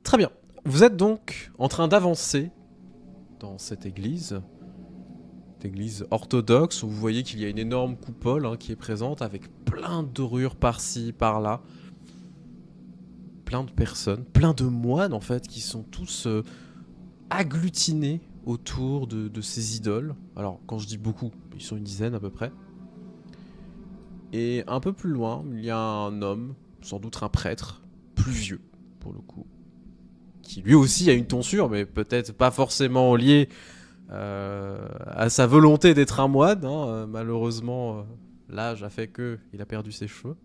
Très bien. Vous êtes donc en train d'avancer dans cette église orthodoxe où vous voyez qu'il y a une énorme coupole qui est présente avec plein de dorures par-ci, par-là. Plein de personnes, plein de moines en fait qui sont tous agglutinés autour de ces idoles. Alors quand je dis beaucoup, ils sont une dizaine à peu près. Et un peu plus loin, il y a un homme, sans doute un prêtre, plus vieux pour le coup, qui lui aussi a une tonsure, mais peut-être pas forcément liée à sa volonté d'être un moine. Malheureusement, l'âge a fait que il a perdu ses cheveux.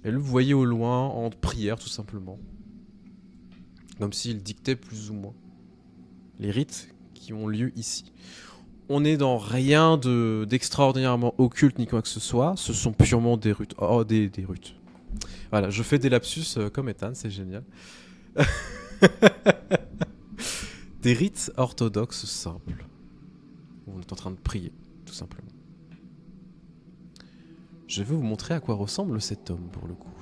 Et là, vous voyez au loin, en prière tout simplement. Comme s'il dictait plus ou moins les rites qui ont lieu ici. On n'est dans rien d'extraordinairement occulte ni quoi que ce soit. Ce sont purement des rites. Oh, des rites. Voilà, je fais des lapsus comme Ethan, c'est génial. Des rites orthodoxes simples. On est en train de prier, tout simplement. Je vais vous montrer à quoi ressemble cet homme, pour le coup.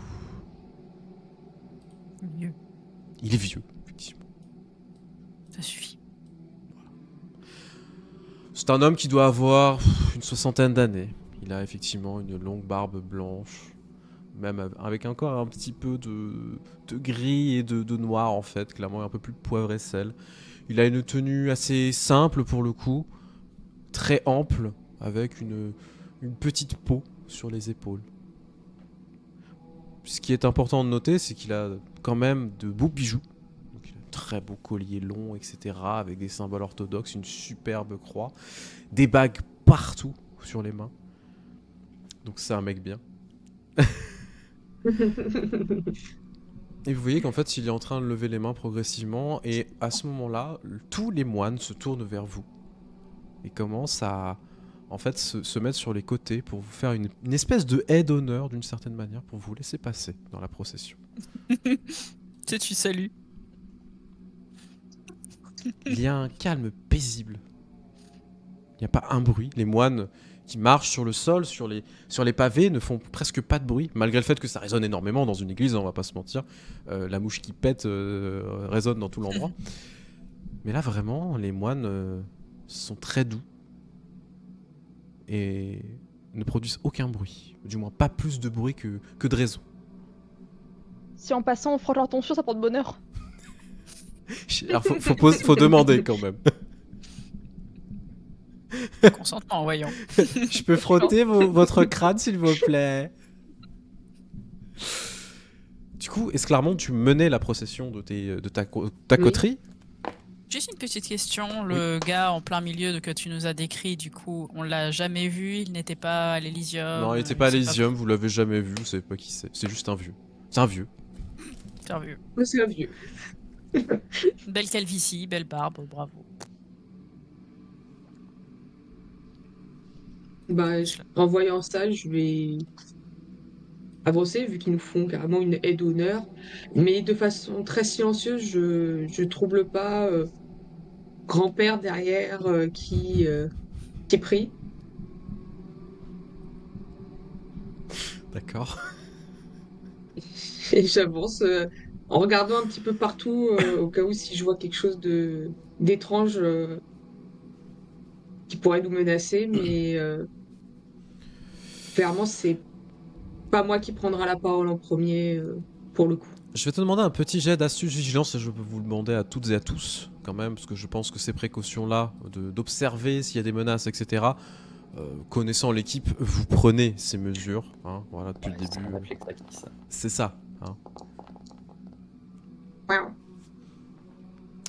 Vieux. Il est vieux, effectivement. Ça suffit. C'est un homme qui doit avoir une soixantaine d'années. Il a effectivement une longue barbe blanche, même avec encore un petit peu de gris et de noir en fait, clairement un peu plus poivre et sel. Il a une tenue assez simple pour le coup, très ample, avec une petite peau sur les épaules. Ce qui est important de noter, c'est qu'il a quand même de beaux bijoux. Donc, il a un très beau collier long, etc., avec des symboles orthodoxes, une superbe croix, des bagues partout sur les mains. Donc c'est un mec bien. Et vous voyez qu'en fait, il est en train de lever les mains progressivement, et à ce moment-là, tous les moines se tournent vers vous et commencent à en fait se mettre sur les côtés pour vous faire une espèce de haie d'honneur d'une certaine manière pour vous laisser passer dans la procession. Tu salues. Il y a un calme paisible. Il n'y a pas un bruit. Les moines qui marchent sur le sol, sur les pavés, ne font presque pas de bruit, malgré le fait que ça résonne énormément dans une église, on va pas se mentir. La mouche qui pète résonne dans tout l'endroit. Mais là, vraiment, les moines sont très doux et ne produisent aucun bruit. Du moins, pas plus de bruit que de raison. Si en passant on frotte leur tonsure, ça porte bonheur. Alors, faut demander quand même. Consentement, voyons. Je peux frotter votre crâne, s'il vous plaît. Du coup, Esclarmonde, tu menais la procession de ta coterie. Juste une petite question. Le gars en plein milieu que tu nous as décrit, du coup, on l'a jamais vu. Il n'était pas à l'Elysium. Non, il n'était pas à l'Elysium, vous l'avez jamais vu, vous savez pas qui c'est. C'est juste un vieux. C'est un vieux. C'est un vieux. C'est un vieux. Belle calvitie, belle barbe, bravo. En voyant ça, je vais avancer, vu qu'ils nous font carrément une aide d'honneur. Mais de façon très silencieuse, je trouble pas grand-père derrière qui prie. D'accord. Et j'avance en regardant un petit peu partout au cas où si je vois quelque chose d'étrange qui pourrait nous menacer. Mais clairement, c'est pas moi qui prendra la parole en premier pour le coup. Je vais te demander un petit jet d'astuce vigilance et je peux vous le demander à toutes et à tous quand même, parce que je pense que ces précautions-là, d'observer s'il y a des menaces, etc., connaissant l'équipe, vous prenez ces mesures, voilà, depuis le début. C'est un réflexe acquis, ça. C'est ça. Wow.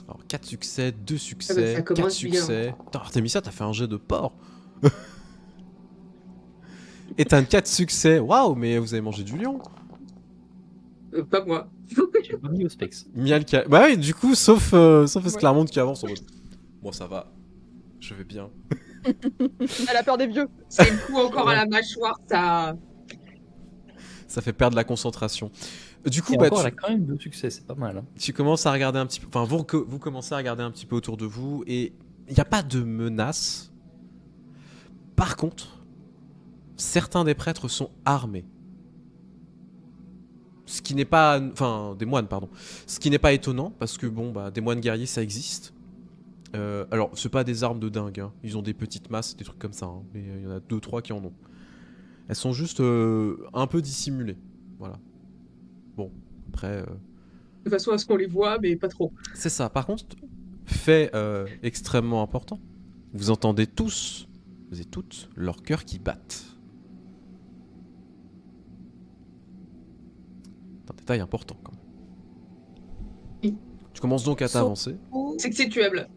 Alors 4 succès, 2 ça succès, 4 commence succès. Putain, Artemisia, t'as fait un jet de porc. Et t'as 4 succès. Waouh, mais vous avez mangé du lion. Pas moi. J'ai pas mis au specs. Mialka. Bah oui, du coup, sauf Esclarmonde qui avance en mode. Bon, ça va. Je vais bien. Elle a peur des vieux. C'est le coup encore à la mâchoire, ça. Ça fait perdre la concentration. Du coup, Et bah, encore, elle a quand même 2 succès, c'est pas mal. Hein. tu commences à regarder un petit peu. Enfin, vous commencez à regarder un petit peu autour de vous et il n'y a pas de menace. Par contre, certains des prêtres sont armés. Ce qui n'est pas... Enfin, des moines, pardon. Ce qui n'est pas étonnant, parce que bon, bah, des moines guerriers, ça existe. Alors, c'est pas des armes de dingue, hein. Ils ont des petites masses, des trucs comme ça, hein. Mais il y en a 2-3 qui en ont. Elles sont juste un peu dissimulées. Voilà. Bon, après... De façon à ce qu'on les voit, mais pas trop. C'est ça. Par contre, fait extrêmement important, vous entendez tous, vous et toutes, leurs cœurs qui battent. C'est un détail important, quand même. Oui. Tu commences donc à t'avancer. C'est que c'est tuable.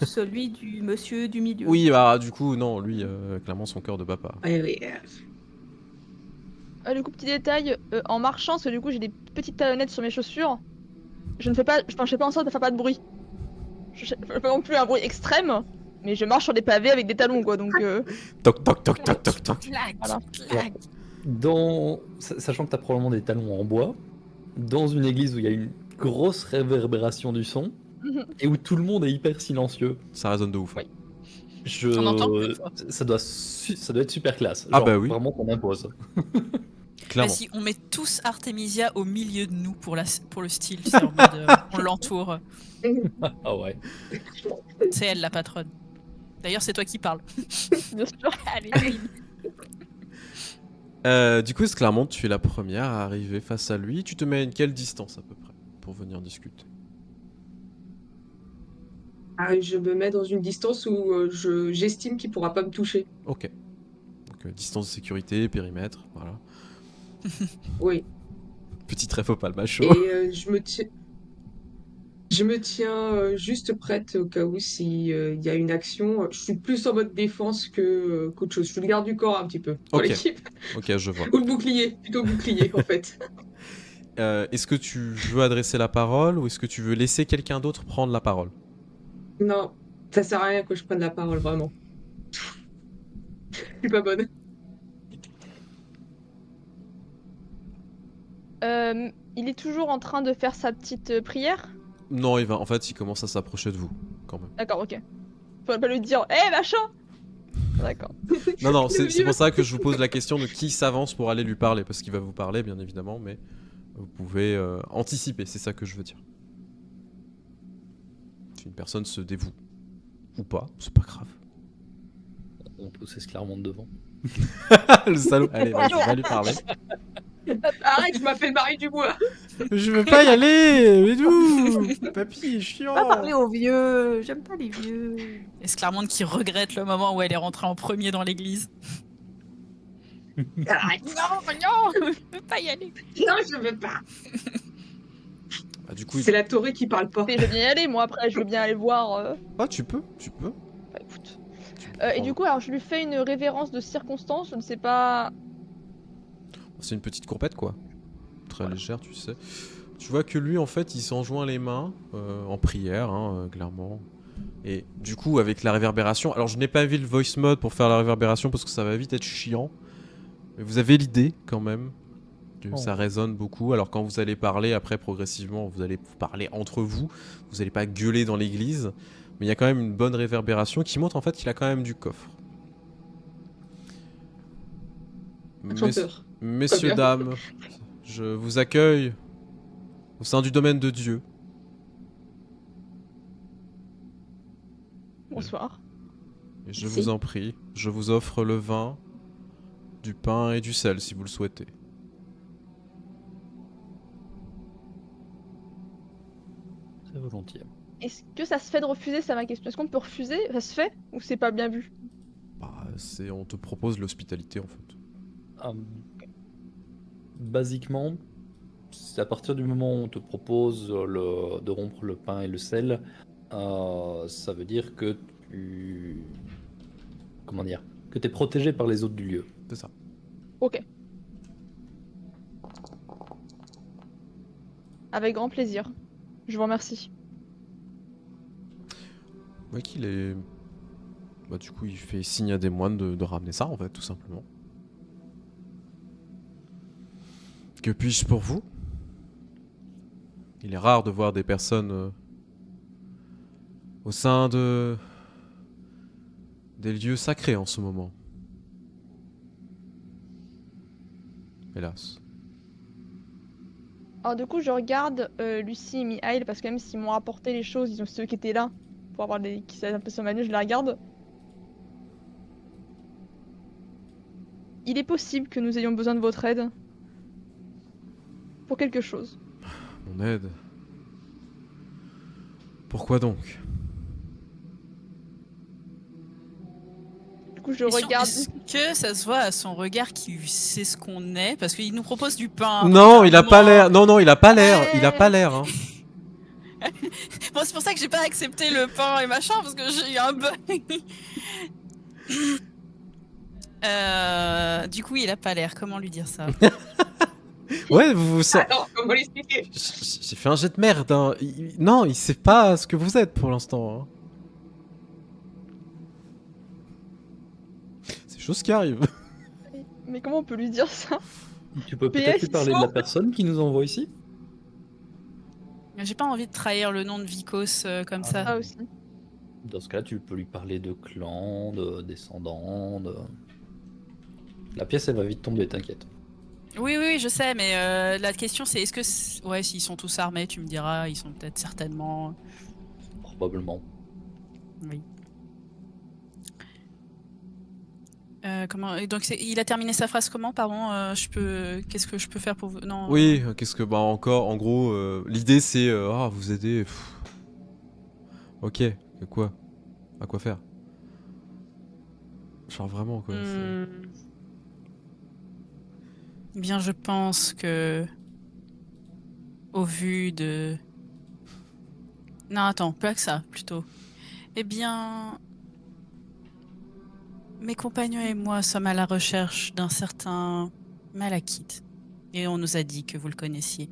Celui du monsieur du milieu. Oui, bah du coup, non, lui, clairement, son cœur ne bat pas. Ouais, ouais. Du coup, petit détail, en marchant, parce que du coup j'ai des petites talonnettes sur mes chaussures, je fais pas en sorte de faire pas de bruit. Je fais pas non plus un bruit extrême, mais je marche sur des pavés avec des talons quoi, donc Toc, toc, toc, toc, toc, toc. Clac, Voilà. clac. Sachant que tu as probablement des talons en bois, dans une église où il y a une grosse réverbération du son, et où tout le monde est hyper silencieux, Ça résonne de ouf. Oui. On entend plus fort. ça doit être super classe. Ah Genre, bah oui. Vraiment qu'on impose. Clairement. Si on met tous Artemisia au milieu de nous pour le style, c'est en mode, on l'entoure. Ah ouais. C'est elle la patronne. D'ailleurs, c'est toi qui parles. bien sûr. Allez, Queen. Du coup, clairement, tu es la première à arriver face à lui. Tu te mets à quelle distance à peu près pour venir discuter? Ah, je me mets dans une distance où j'estime qu'il pourra pas me toucher. Ok. Donc, distance de sécurité, périmètre, voilà. Oui. Petit trèfle au palmacho. Et je me tiens juste prête au cas où s'il y a une action. Je suis plus en mode défense qu'autre chose. Je suis le garde du corps un petit peu pour Ok. l'équipe. Ok, je vois. Ou le bouclier, plutôt bouclier en fait. Est-ce que tu veux adresser la parole ou est-ce que tu veux laisser quelqu'un d'autre prendre la parole? Non, ça sert à rien que je prenne la parole vraiment. Je suis pas bonne. Il est toujours en train de faire sa petite prière. Non, en fait, il commence à s'approcher de vous, quand même. D'accord, ok. Faut pas lui dire, hé machin. D'accord. Non, non, c'est vieux. pour ça que je vous pose la question de qui s'avance pour aller lui parler, parce qu'il va vous parler, bien évidemment, mais vous pouvez anticiper, c'est ça que je veux dire. Si une personne se dévoue ou pas, c'est pas grave. On pousse clairement devant. Le salaud. Allez, vas-y, va lui parler. Arrête, je m'appelle Marie Dubois. Je veux pas y aller, mais d'où? Papy, chiant. Pas parler aux vieux, j'aime pas les vieux. Esclarmonde qui regrette le moment où elle est rentrée en premier dans l'église. Arrête. Non, je veux pas y aller. Non, je veux pas. Ah, du coup, C'est la Torée qui parle pas. Mais je veux bien y aller, moi après, je veux bien aller voir. Ah, tu peux. Bah, écoute. Tu peux Et prendre. du coup, alors je lui fais une révérence de circonstance, je ne sais pas. C'est une petite courbette, quoi. Très légère, tu sais. Tu vois que lui, en fait, il s'enjoint les mains en prière, hein, clairement. Et du coup, avec la réverbération... Alors, je n'ai pas vu le voice mode pour faire la réverbération parce que ça va vite être chiant. Mais vous avez l'idée, quand même, que ça résonne beaucoup. Alors, quand vous allez parler, après, progressivement, vous allez parler entre vous. Vous n'allez pas gueuler dans l'église. Mais il y a quand même une bonne réverbération qui montre, en fait, qu'il a quand même du coffre. Chanteur. Messieurs, Très bien. dames, je vous accueille au sein du domaine de Dieu. Bonsoir. Et je Merci. vous en prie, je vous offre le vin, du pain et du sel si vous le souhaitez. Très volontiers. Est-ce que ça se fait de refuser, c'est ma question. Est-ce qu'on peut refuser? Ça se fait ou c'est pas bien vu? Bah, on te propose l'hospitalité en fait. Basiquement, c'est à partir du moment où on te propose de rompre le pain et le sel, ça veut dire que tu... Comment dire? Que tu es protégé par les autres du lieu. C'est ça. Ok. Avec grand plaisir. Je vous remercie. Ouais, qu'il est... Bah, du coup, il fait signe à des moines de ramener ça en fait, tout simplement. Que puis-je pour vous? Il est rare de voir des personnes au sein des lieux sacrés en ce moment. Hélas. Alors du coup, je regarde Lucie et Mihail parce que même s'ils m'ont rapporté les choses, ils ont ceux qui étaient là pour avoir les qui savaient un peu sur ma je les regarde. Il est possible que nous ayons besoin de votre aide pour quelque chose. Mon aide. Pourquoi donc? Du coup, je Question, regarde. est-ce que ça se voit à son regard qu'il sait ce qu'on est? Parce qu'il nous propose du pain. Non, donc, il à un a pas moment- l'air. Non, il a pas l'air. Ouais. Il a pas l'air. Hein. Bon, c'est pour ça que j'ai pas accepté le pain et machin, parce que j'ai eu un bug. Du coup, il a pas l'air. Comment lui dire ça? Ouais, vous. Alors, comment l'expliquer? J'ai fait un jet de merde. Hein. Non, il sait pas ce que vous êtes pour l'instant. Hein. C'est chose qui arrive. Mais comment on peut lui dire ça? Tu peux PS, peut-être lui parler de la personne qui nous envoie ici? J'ai pas envie de trahir le nom de Vikos comme ça. Ah aussi. Dans ce cas, tu peux lui parler de clan, de descendants, de... La pièce, elle va vite tomber, t'inquiète. Oui, je sais, mais la question c'est est-ce que... Ouais, s'ils sont tous armés, tu me diras, ils sont peut-être certainement... Probablement. Oui. Comment... et donc il a terminé sa phrase comment, pardon Qu'est-ce que je peux faire pour vous? Non. Oui, qu'est-ce que. Bah, encore, en gros, l'idée c'est. Ah, vous aider. Pff. Ok, et quoi? À quoi faire? Genre vraiment, quoi. Bien, je pense que... Au vu de... Non, attends, pas que ça, plutôt. Eh bien... Mes compagnons et moi sommes à la recherche d'un certain Malakith. Et on nous a dit que vous le connaissiez.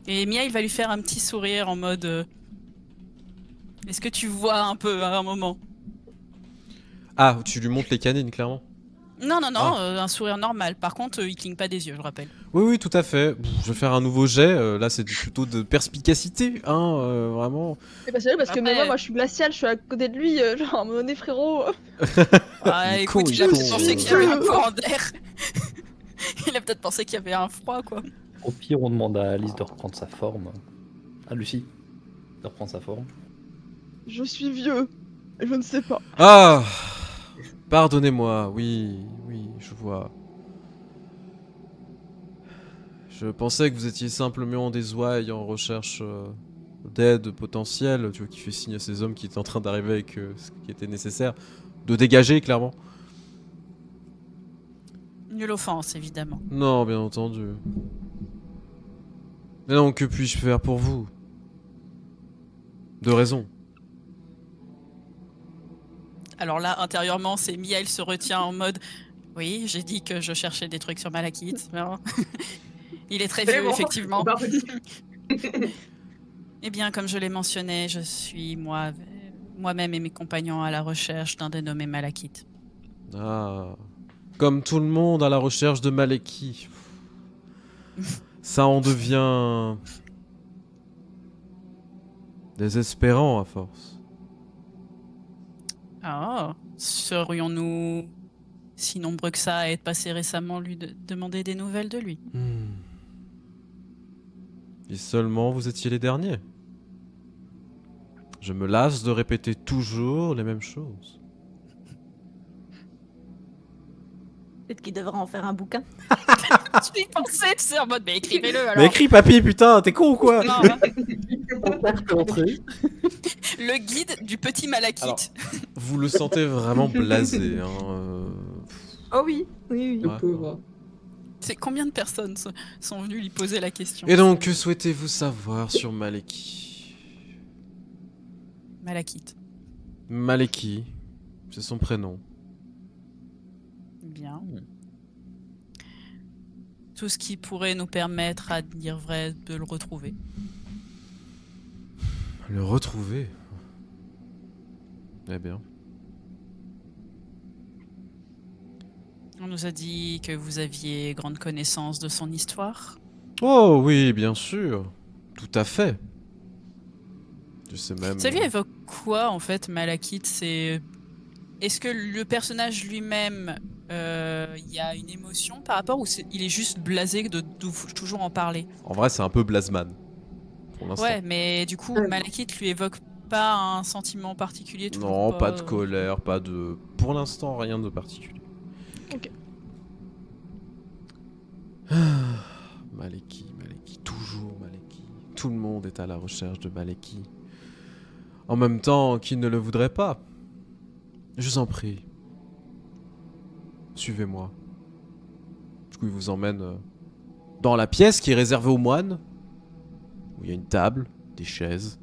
Et Mia, il va lui faire un petit sourire en mode... Est-ce que tu vois un peu à un moment? Ah, tu lui montres les canines, clairement. Non, Ah. un sourire normal. Par contre, il cligne pas des yeux, je rappelle. Oui, tout à fait. Je vais faire un nouveau jet. Là, c'est plutôt de perspicacité, hein, vraiment. Et bah c'est vrai parce que Après- moi je suis glacial, je suis à côté de lui, genre à un moment donné frérot. Ah, Il est écoute, con, il il a est peut-être con. pensé qu'il y avait un courant d'air. Il a peut-être pensé qu'il y avait un froid, quoi. Au pire, on demande à Alice de reprendre sa forme. À Lucie de reprendre sa forme. Je suis vieux. Je ne sais pas. Ah, pardonnez-moi. Oui, je vois. Je pensais que vous étiez simplement des ouailles en recherche d'aide potentielle, tu vois, qui fait signe à ces hommes qui étaient en train d'arriver avec ce qui était nécessaire. De dégager, clairement. Nulle offense, évidemment. Non, bien entendu. Mais non, que puis-je faire pour vous? De raison. Alors là, intérieurement, c'est Mia, elle se retient en mode... Oui, j'ai dit que je cherchais des trucs sur Malakith. Non. Il est très C'est vieux, bon, effectivement. on va revenir. Eh bien, comme je l'ai mentionné, je suis moi-même et mes compagnons à la recherche d'un dénommé Malakith. Ah. Comme tout le monde à la recherche de Maleki. Ça en devient... désespérant à force. Ah, serions-nous si nombreux que ça à être passés récemment lui demander des nouvelles de lui? Et seulement vous étiez les derniers. Je me lasse de répéter toujours les mêmes choses. Peut-être qu'il devrait en faire un bouquin. Je l'ai pensé, tu sais, en mode, mais écrivez-le alors. Mais écris papy, putain, t'es con ou quoi? Non, le guide du petit Malakith. Alors, vous le sentez vraiment blasé, hein. Oh oui, oui. Le Ouais. pauvre. C'est combien de personnes sont venues lui poser la question? Et donc, que souhaitez-vous savoir sur Maleki? Malakith. Maleki, c'est son prénom. Bien. Tout ce qui pourrait nous permettre, à dire vrai, de le retrouver. Le retrouver? Eh bien. On nous a dit que vous aviez grande connaissance de son histoire. Oh oui, bien sûr. Tout à fait. Je sais même... Ça lui évoque quoi, en fait, Malakith? C'est... Est-ce que le personnage lui-même il y a une émotion par rapport ou il est juste blasé de toujours en parler? En vrai, c'est un peu Blasman pour l'instant. Ouais, mais du coup, Ouais. Malekith lui évoque pas un sentiment particulier, toujours Non, pas de pas. colère, pas de. Pour l'instant, rien de particulier. Ok. Maleki, toujours Maleki. Tout le monde est à la recherche de Maleki. En même temps, qui ne le voudrait pas? Je vous en prie. Suivez-moi. Du coup, il vous emmène dans la pièce qui est réservée aux moines. Où il y a une table, des chaises.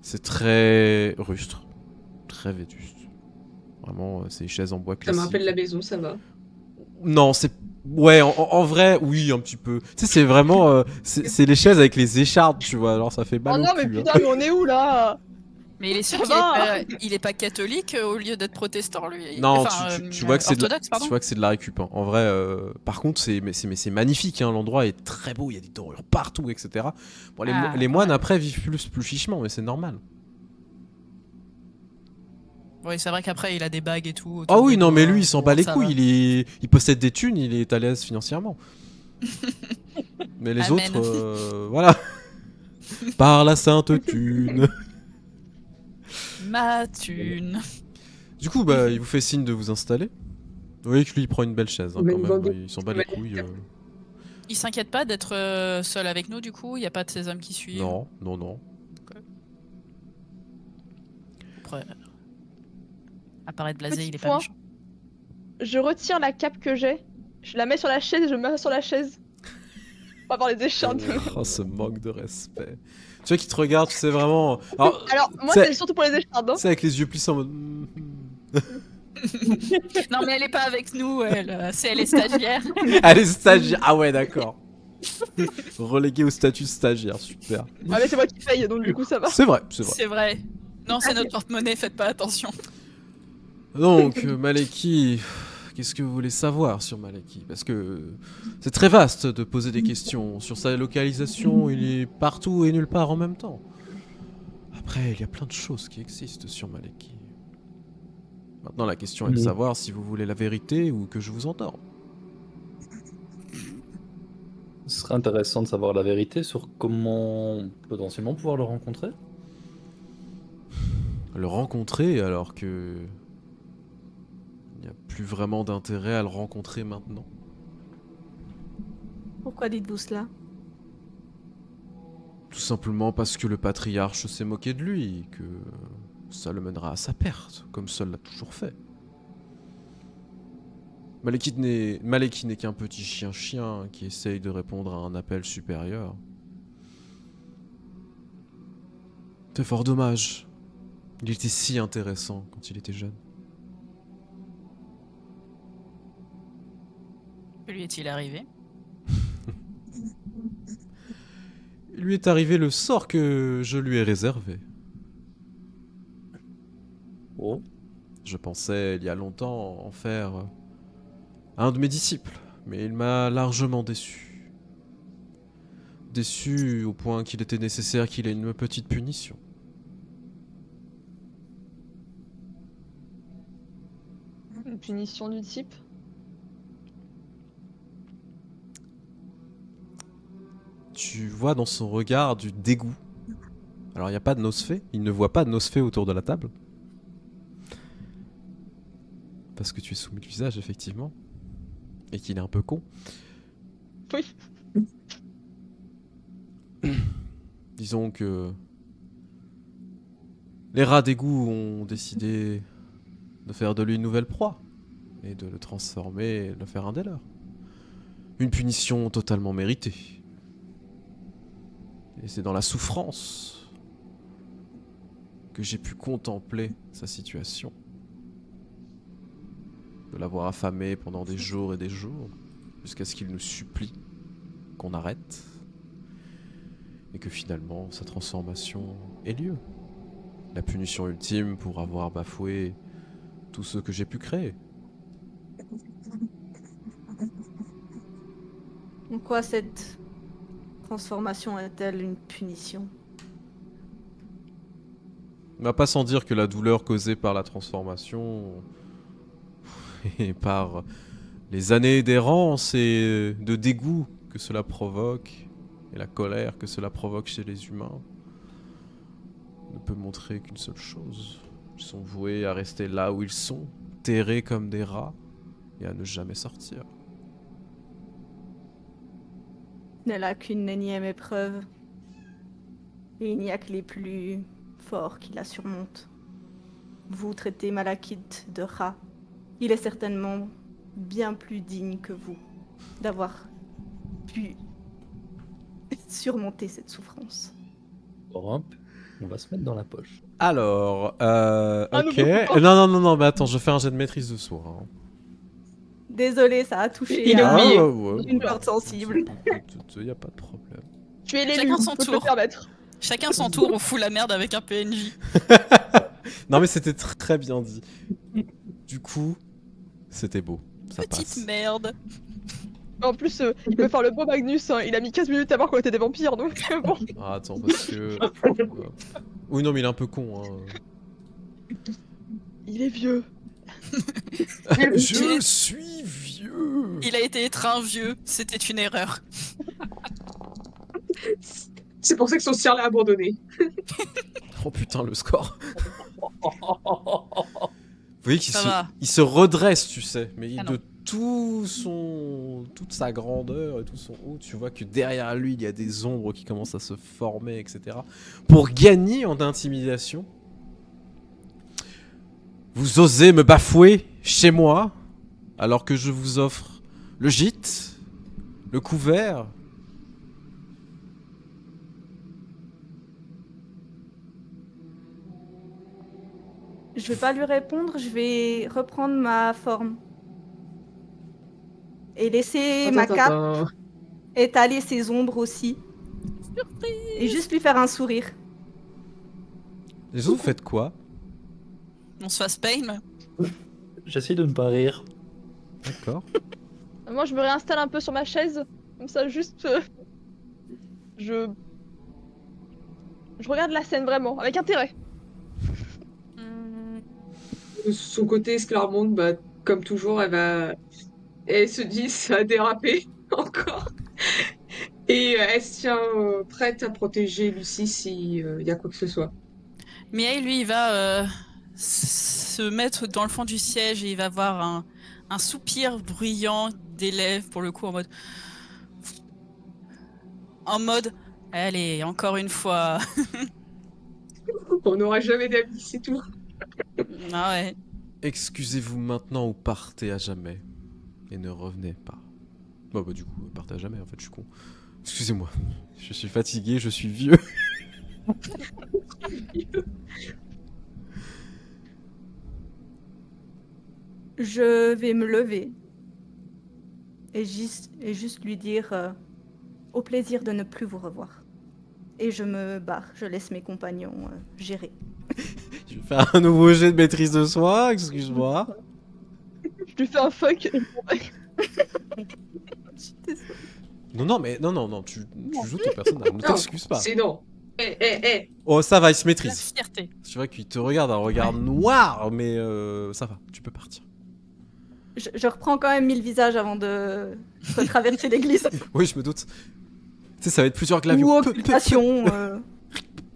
C'est très rustre, très vétuste. Vraiment, c'est des chaises en bois Ça me classique. rappelle la maison, ça va. Non, c'est... Ouais, en vrai, oui, un petit peu. Tu sais, c'est vraiment... c'est les chaises avec les échardes, tu vois. Alors, ça fait Oh mal non, au mais cul. putain, mais on est où là? Mais il est sûr Ça qu'il va. il est pas catholique au lieu d'être protestant, lui. Non, Enfin, tu vois que c'est de la, orthodoxe, pardon. tu vois que c'est de la récup. Hein. En vrai, par contre, c'est magnifique. Hein. L'endroit est très beau. Il y a des dorures partout, etc. Bon, Ah, les moines ouais. après vivent plus fichement, mais c'est normal. Oui, c'est vrai qu'après, il a des bagues et tout. Ah autour oui, des non, mais doigts, lui, il s'en bon, bat les ça couilles. va. Il possède des thunes. Il est à l'aise financièrement. Mais les Amen. autres, voilà. Par la sainte thune. Ma thune. Du coup, bah, il vous fait signe de vous installer. Vous voyez que lui, il prend une belle chaise, hein, Mais quand une même. bande- Il s'en bat les couilles. Il s'inquiète pas d'être seul avec nous, du coup. Il y a pas de ces hommes qui suivent. Non, non, non. Après, apparaître blasé, Petit il est pas point. méchant. Je retire la cape que j'ai, je la mets sur la chaise et je me mets sur la chaise. Pas avoir les échardes. Oh, ce manque de respect. Tu vois qu'il te regarde, tu sais vraiment. Alors, Alors, moi, tu sais- c'est surtout pour les échardes. Hein. tu sais, avec les yeux plissés en mode. Non, mais elle est pas avec nous, elle. Elle est stagiaire. Allez, stagiaire. Ah ouais, d'accord. Relégué au statut de stagiaire, super. Ah, mais c'est moi qui paye, donc du coup, ça va. C'est vrai, c'est vrai. C'est vrai. Non, c'est notre porte-monnaie, faites pas attention. Donc, Maleki, qu'est-ce que vous voulez savoir sur Maleki? Parce que c'est très vaste de poser des questions. Sur sa localisation, il est partout et nulle part en même temps. Après, il y a plein de choses qui existent sur Maleki. Maintenant, la question est de savoir si vous voulez la vérité ou que je vous endorme. Ce serait intéressant de savoir la vérité sur comment potentiellement pouvoir le rencontrer. Le rencontrer alors que... il n'y a plus vraiment d'intérêt à le rencontrer maintenant. Pourquoi dites-vous cela? Tout simplement parce que le patriarche s'est moqué de lui et que ça le mènera à sa perte, comme seul l'a toujours fait. Maleki n'est qu'un petit chien qui essaye de répondre à un appel supérieur. C'est fort dommage. Il était si intéressant quand il était jeune. Que lui est-il arrivé? Il lui est arrivé le sort que je lui ai réservé. Oh. Je pensais il y a longtemps en faire un de mes disciples, mais il m'a largement déçu. Déçu au point qu'il était nécessaire qu'il ait une petite punition. Une punition du type. Tu vois dans son regard du dégoût. Alors il n'y a pas de Nosfée, il ne voit pas de Nosfée autour de la table. Parce que tu es soumis le visage, effectivement. Et qu'il est un peu con. Oui. Disons que les rats d'égout ont décidé de faire de lui une nouvelle proie et de le transformer et de le faire un des leurs. Une punition totalement méritée. Et c'est dans la souffrance que j'ai pu contempler sa situation. De l'avoir affamé pendant des jours et des jours, jusqu'à ce qu'il nous supplie qu'on arrête. Et que finalement, sa transformation ait lieu. La punition ultime pour avoir bafoué tout ce que j'ai pu créer. En quoi cette transformation est-elle une punition? On va pas sans dire que la douleur causée par la transformation et par les années d'errance et de dégoût que cela provoque, et la colère que cela provoque chez les humains, ne peut montrer qu'une seule chose. Ils sont voués à rester là où ils sont, terrés comme des rats, et à ne jamais sortir. Il n'est là qu'une énième épreuve. Et il n'y a que les plus forts qui la surmontent. Vous traitez Malakith de rat. Il est certainement bien plus digne que vous d'avoir pu surmonter cette souffrance. Hop, on va se mettre dans la poche. Alors, ok. n'oublie pas. Non, mais attends, je fais un jet de maîtrise de soi. Hein. Désolé, ça a touché Il est à oublié. ouais. une corde sensible. Y a pas de problème. Tu es l'élu, Chacun son faut te le tour. permettre. Chacun son tour, on fout la merde avec un PNJ. Non mais c'était très bien dit. Du coup, c'était beau. Ça Petite passe. merde. En plus, il peut faire le beau Magnus, hein. Il a mis 15 minutes à voir qu'on était des vampires, donc bon. Ah, attends, parce que... Oui, non, mais il est un peu con. Hein. Il est vieux. Je suis vieux. Il a été étreint vieux, c'était une erreur. C'est pour ça que son sire l'a abandonné. Oh putain, le score. Vous voyez qu'il Ça va. il se redresse, tu sais, mais Ah non. de toute sa grandeur et tout son haut, tu vois que derrière lui, il y a des ombres qui commencent à se former, etc. Pour gagner en intimidation, vous osez me bafouer chez moi, alors que je vous offre le gîte, le couvert. Je vais pas lui répondre, je vais reprendre ma forme. Et laisser ma cape étaler ses ombres aussi. Et juste lui faire un sourire. Les autres, vous faites quoi? On se fasse pain. J'essaie de ne pas rire. D'accord. Moi, je me réinstalle un peu sur ma chaise. Comme ça, juste. Je regarde la scène vraiment, avec intérêt. De son côté, Sclarmonde, bah, comme toujours, elle se dit ça a dérapé encore. Et elle se tient prête à protéger Lucie s'il y a quoi que ce soit. Miaï, lui, il va se mettre dans le fond du siège et il va avoir un soupir bruyant des lèvres, pour le coup, en mode, allez, encore une fois. On n'aura jamais d'amis, c'est tout. Ah ouais. Excusez-vous maintenant ou partez à jamais. Et ne revenez pas. Bah du coup, partez à jamais, en fait, je suis con. Excusez-moi. Je suis fatigué, je suis vieux. Je vais me lever. Et juste lui dire au plaisir de ne plus vous revoir. Et je me barre, je laisse mes compagnons gérer. Je vais faire un nouveau jet de maîtrise de soi, excuse-moi. Je lui fais un fuck. Non, tu joues ton personnage, ne t'excuse pas. C'est non. Oh, ça va, il se La maîtrise. fierté. C'est vrai qu'il te regarde un regard noir, mais ça va, tu peux partir. Je reprends quand même 1000 visages avant de retraverser l'église. Oui, je me doute. Tu sais, ça va être plusieurs Ou glavions. occultation.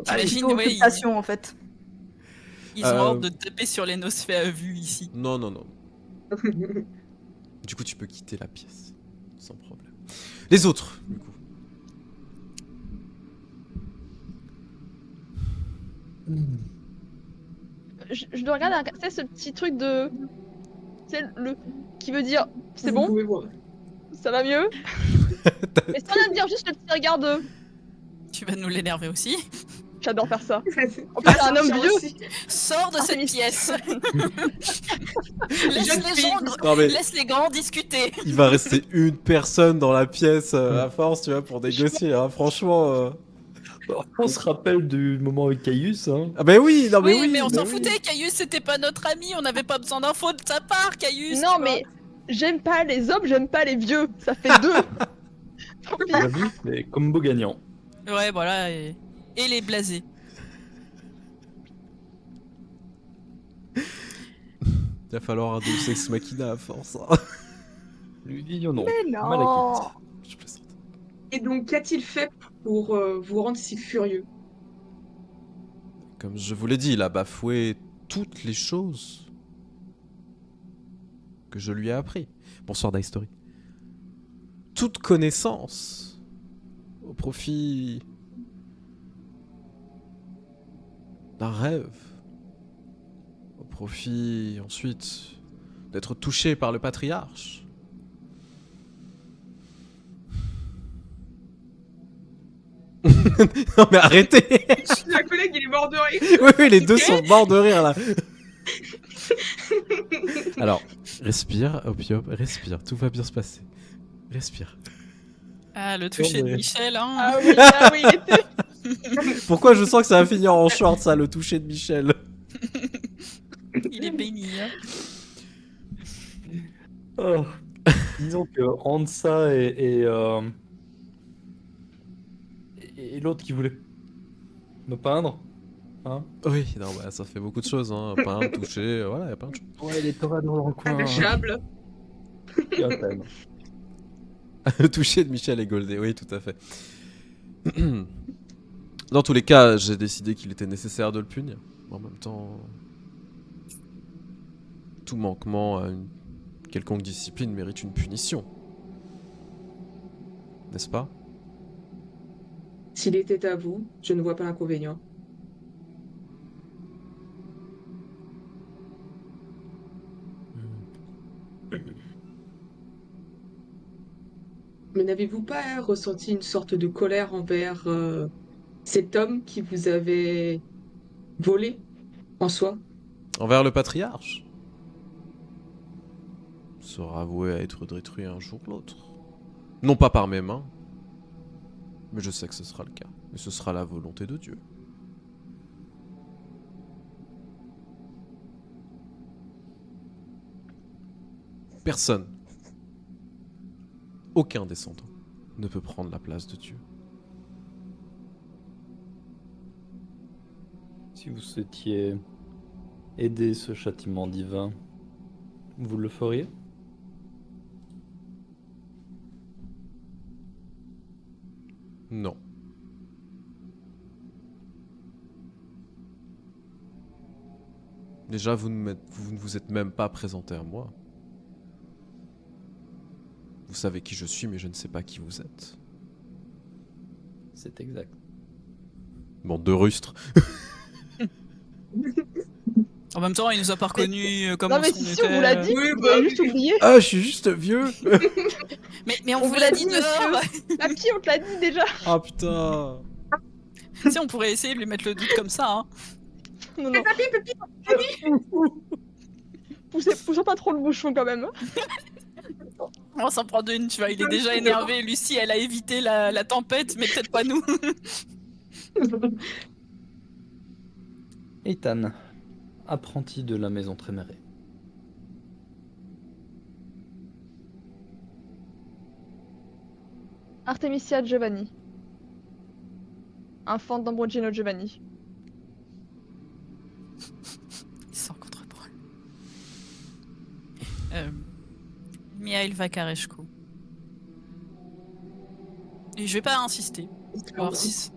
T'imagines, plutôt ouais, occultation en fait. ils ont hâte de taper sur les nosphées à vue ici. Non. Du coup, tu peux quitter la pièce. Sans problème. Les autres, du coup. Je dois regarder, tu sais, ce petit truc de. Tu sais, le. Qui veut dire c'est Vous bon, pouvez voir. ça va mieux. Mais sans rien dire, juste le petit regard de. Tu vas nous l'énerver aussi. J'adore faire ça. En plus, Ah, c'est un homme ça vieux. aussi. Sors de cette Artémis. pièce. Jeune fille. Laisse les grands discuter. Il va rester une personne dans la pièce à force, tu vois, pour négocier. Hein. Franchement. On se rappelle du moment avec Caius, hein. Ah bah oui, non mais Oui, oui. mais on bah s'en oui. foutait. Caius, c'était pas notre ami. On n'avait pas besoin d'infos de sa part, Caius. Non, tu vois. mais j'aime pas les hommes, j'aime pas les vieux. Ça fait deux. Tant pis. Tu l'as vu, c'est combo gagnant. Ouais, voilà. Et les blasés. va falloir un Deus Ex Machina à force. Hein. Oui ou non Mais non. Malekith. Je plaisante. Et donc, qu'a-t-il fait pour vous rendre si furieux? Comme je vous l'ai dit, il a bafoué toutes les choses que je lui ai appris. Bonsoir Daistory. Toute connaissance au profit d'un rêve. Au profit ensuite d'être touché par le patriarche. Non mais arrêtez. Ma collègue, il est mort de rire. Oui, oui, les deux sont morts de rire là. Alors, respire, Opium, respire, tout va bien se passer. Respire. Ah, le toucher de mais- Michel, hein. Ah oui, il était. Pourquoi je sens que ça va finir en short, ça, le toucher de Michel? Il est béni. Hein. Oh. Disons que Hansa et l'autre qui voulait me peindre. Hein Oui, non, bah, ça fait beaucoup de choses, hein. Peindre, toucher, voilà, y a plein de choses. ouais, les toradors dans le coin. Intouchable. Et à peine. Le toucher de Michel et Goldé, oui, tout à fait. Dans tous les cas, j'ai décidé qu'il était nécessaire de le punir. En même temps, tout manquement à une quelconque discipline mérite une punition. N'est-ce pas? S'il était à vous, je ne vois pas l'inconvénient. Mais n'avez-vous pas ressenti une sorte de colère envers cet homme qui vous avait volé en soi? Envers le patriarche sera voué à être détruit un jour ou l'autre. Non pas par mes mains, mais je sais que ce sera le cas. Et ce sera la volonté de Dieu. Personne, aucun descendant, ne peut prendre la place de Dieu. Si vous souhaitiez aider ce châtiment divin, vous le feriez? Non. Déjà, vous ne vous êtes même pas présenté à moi. Vous savez qui je suis, mais je ne sais pas qui vous êtes. C'est exact. Bande de rustres. En même temps, il nous a pas reconnus comme Non, on mais s'en si on était. vous l'a dit, Oui, vous bah avez oui. juste oublié. Ah, je suis juste vieux. Mais on On vous vous l'a l'a dit dit, dehors. La petite, on te l'a dit déjà. Ah putain. Tu sais, on pourrait essayer de lui mettre le doute comme ça. Hein. Non, non. Poussez pas trop le bouchon quand même. On va s'en prendre une, tu vois. Il est déjà énervé. Lucie, elle a évité la tempête, mais peut-être pas nous. Ethan, apprenti de la maison Trémérée. Artemisia Giovanni. Infant d'Ambrogino Giovanni. Sans contre-parole. Mihail Vakareshko. Et je vais pas insister. Voir si...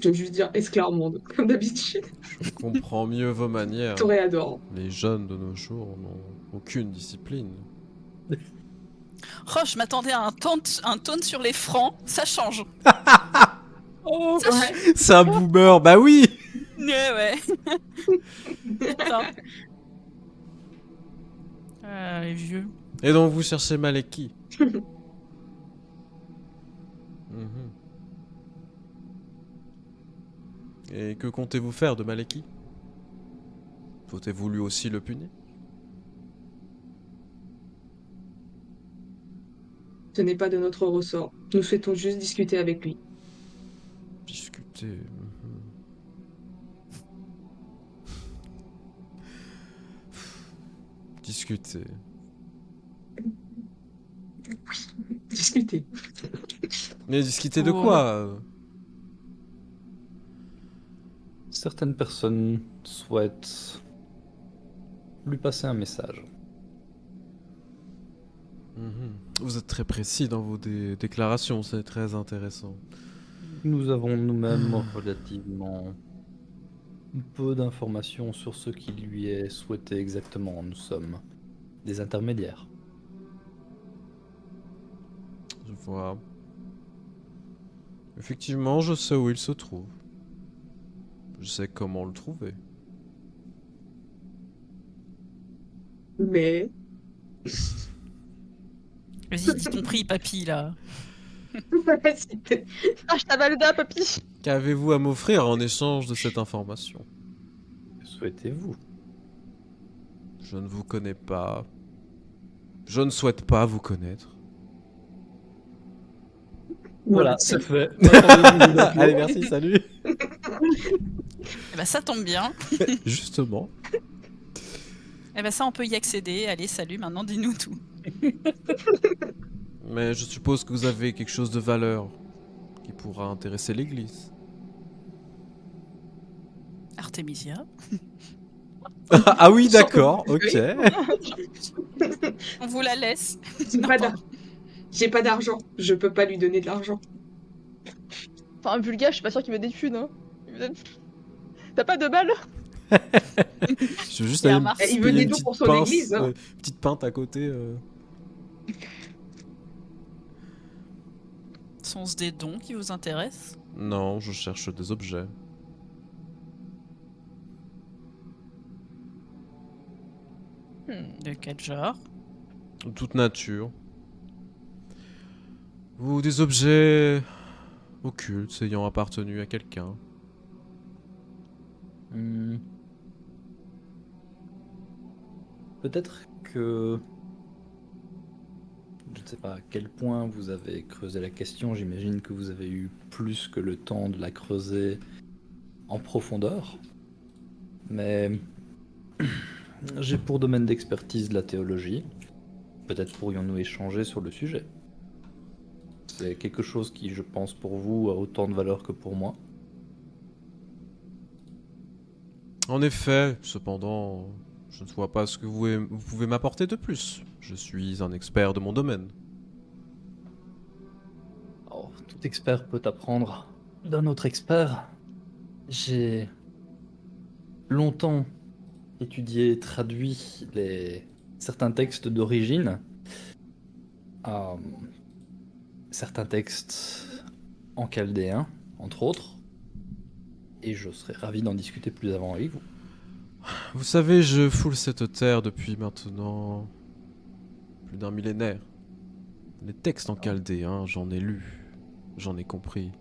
Je vais juste dire esclarmonde, comme d'habitude. Je comprends mieux vos manières. Toréador. Les jeunes de nos jours n'ont aucune discipline. Oh, je m'attendais à un taunt sur les francs. Ça change. Oh, Ça change. c'est un boomer, bah oui. Ouais. Putain. Les vieux. Et donc vous cherchez Maleki. Mhm. Et que comptez-vous faire de Maleki? Faut-il lui aussi le punir? Ce n'est pas de notre ressort. Nous souhaitons juste discuter avec lui. Discuter. Mhm. Discuter. Discuter. Mais discuter de Oh. quoi? Certaines personnes souhaite lui passer un message. Mhm. Vous êtes très précis dans vos déclarations, c'est très intéressant. Nous avons nous-mêmes relativement peu d'informations sur ce qui lui est souhaité exactement. Nous sommes des intermédiaires. Je vois. Effectivement, je sais où il se trouve. Je sais comment le trouver. Mais Vas-y, dis ton prix, papy, là. Ah, je t'avalda, papy. Qu'avez-vous à m'offrir en échange de cette information? Que souhaitez-vous? Je ne vous connais pas. Je ne souhaite pas vous connaître. Voilà, c'est fait. Allez, merci, salut. Eh ben, ça tombe bien. Justement. Eh ben, ça, on peut y accéder. Allez, salut, maintenant, dis-nous tout. Mais je suppose que vous avez quelque chose de valeur qui pourra intéresser l'église. Artemisia. Ah oui, d'accord, ok. On vous la laisse. J'ai Non, pas pardon. j'ai pas d'argent. Je peux pas lui donner de l'argent. Enfin, un vulgaire, je suis pas sûr qu'il veut des thunes, hein. T'as pas de balles? Je veux juste Et aller un me Mars. payer Il veut des une dons petite pour son pince, église, hein. petite pinte à côté. Sont-ce des dons qui vous intéressent? Non, je cherche des objets. De quel genre? De toute nature. Ou des objets occultes ayant appartenu à quelqu'un. Hmm. Peut-être que... Je ne sais pas à quel point vous avez creusé la question. J'imagine que vous avez eu plus que le temps de la creuser en profondeur. Mais j'ai pour domaine d'expertise la théologie. Peut-être pourrions-nous échanger sur le sujet. C'est quelque chose qui, je pense, pour vous, a autant de valeur que pour moi. En effet, cependant, je ne vois pas ce que vous pouvez m'apporter de plus. Je suis un expert de mon domaine. Oh, tout expert peut apprendre d'un autre expert. J'ai longtemps étudié et traduit certains textes d'origine. Certains textes en chaldéen, entre autres. Et je serais ravi d'en discuter plus avant avec vous. Vous savez, je foule cette terre depuis maintenant plus d'un millénaire. Les textes en chaldéen, j'en ai lu, j'en ai compris.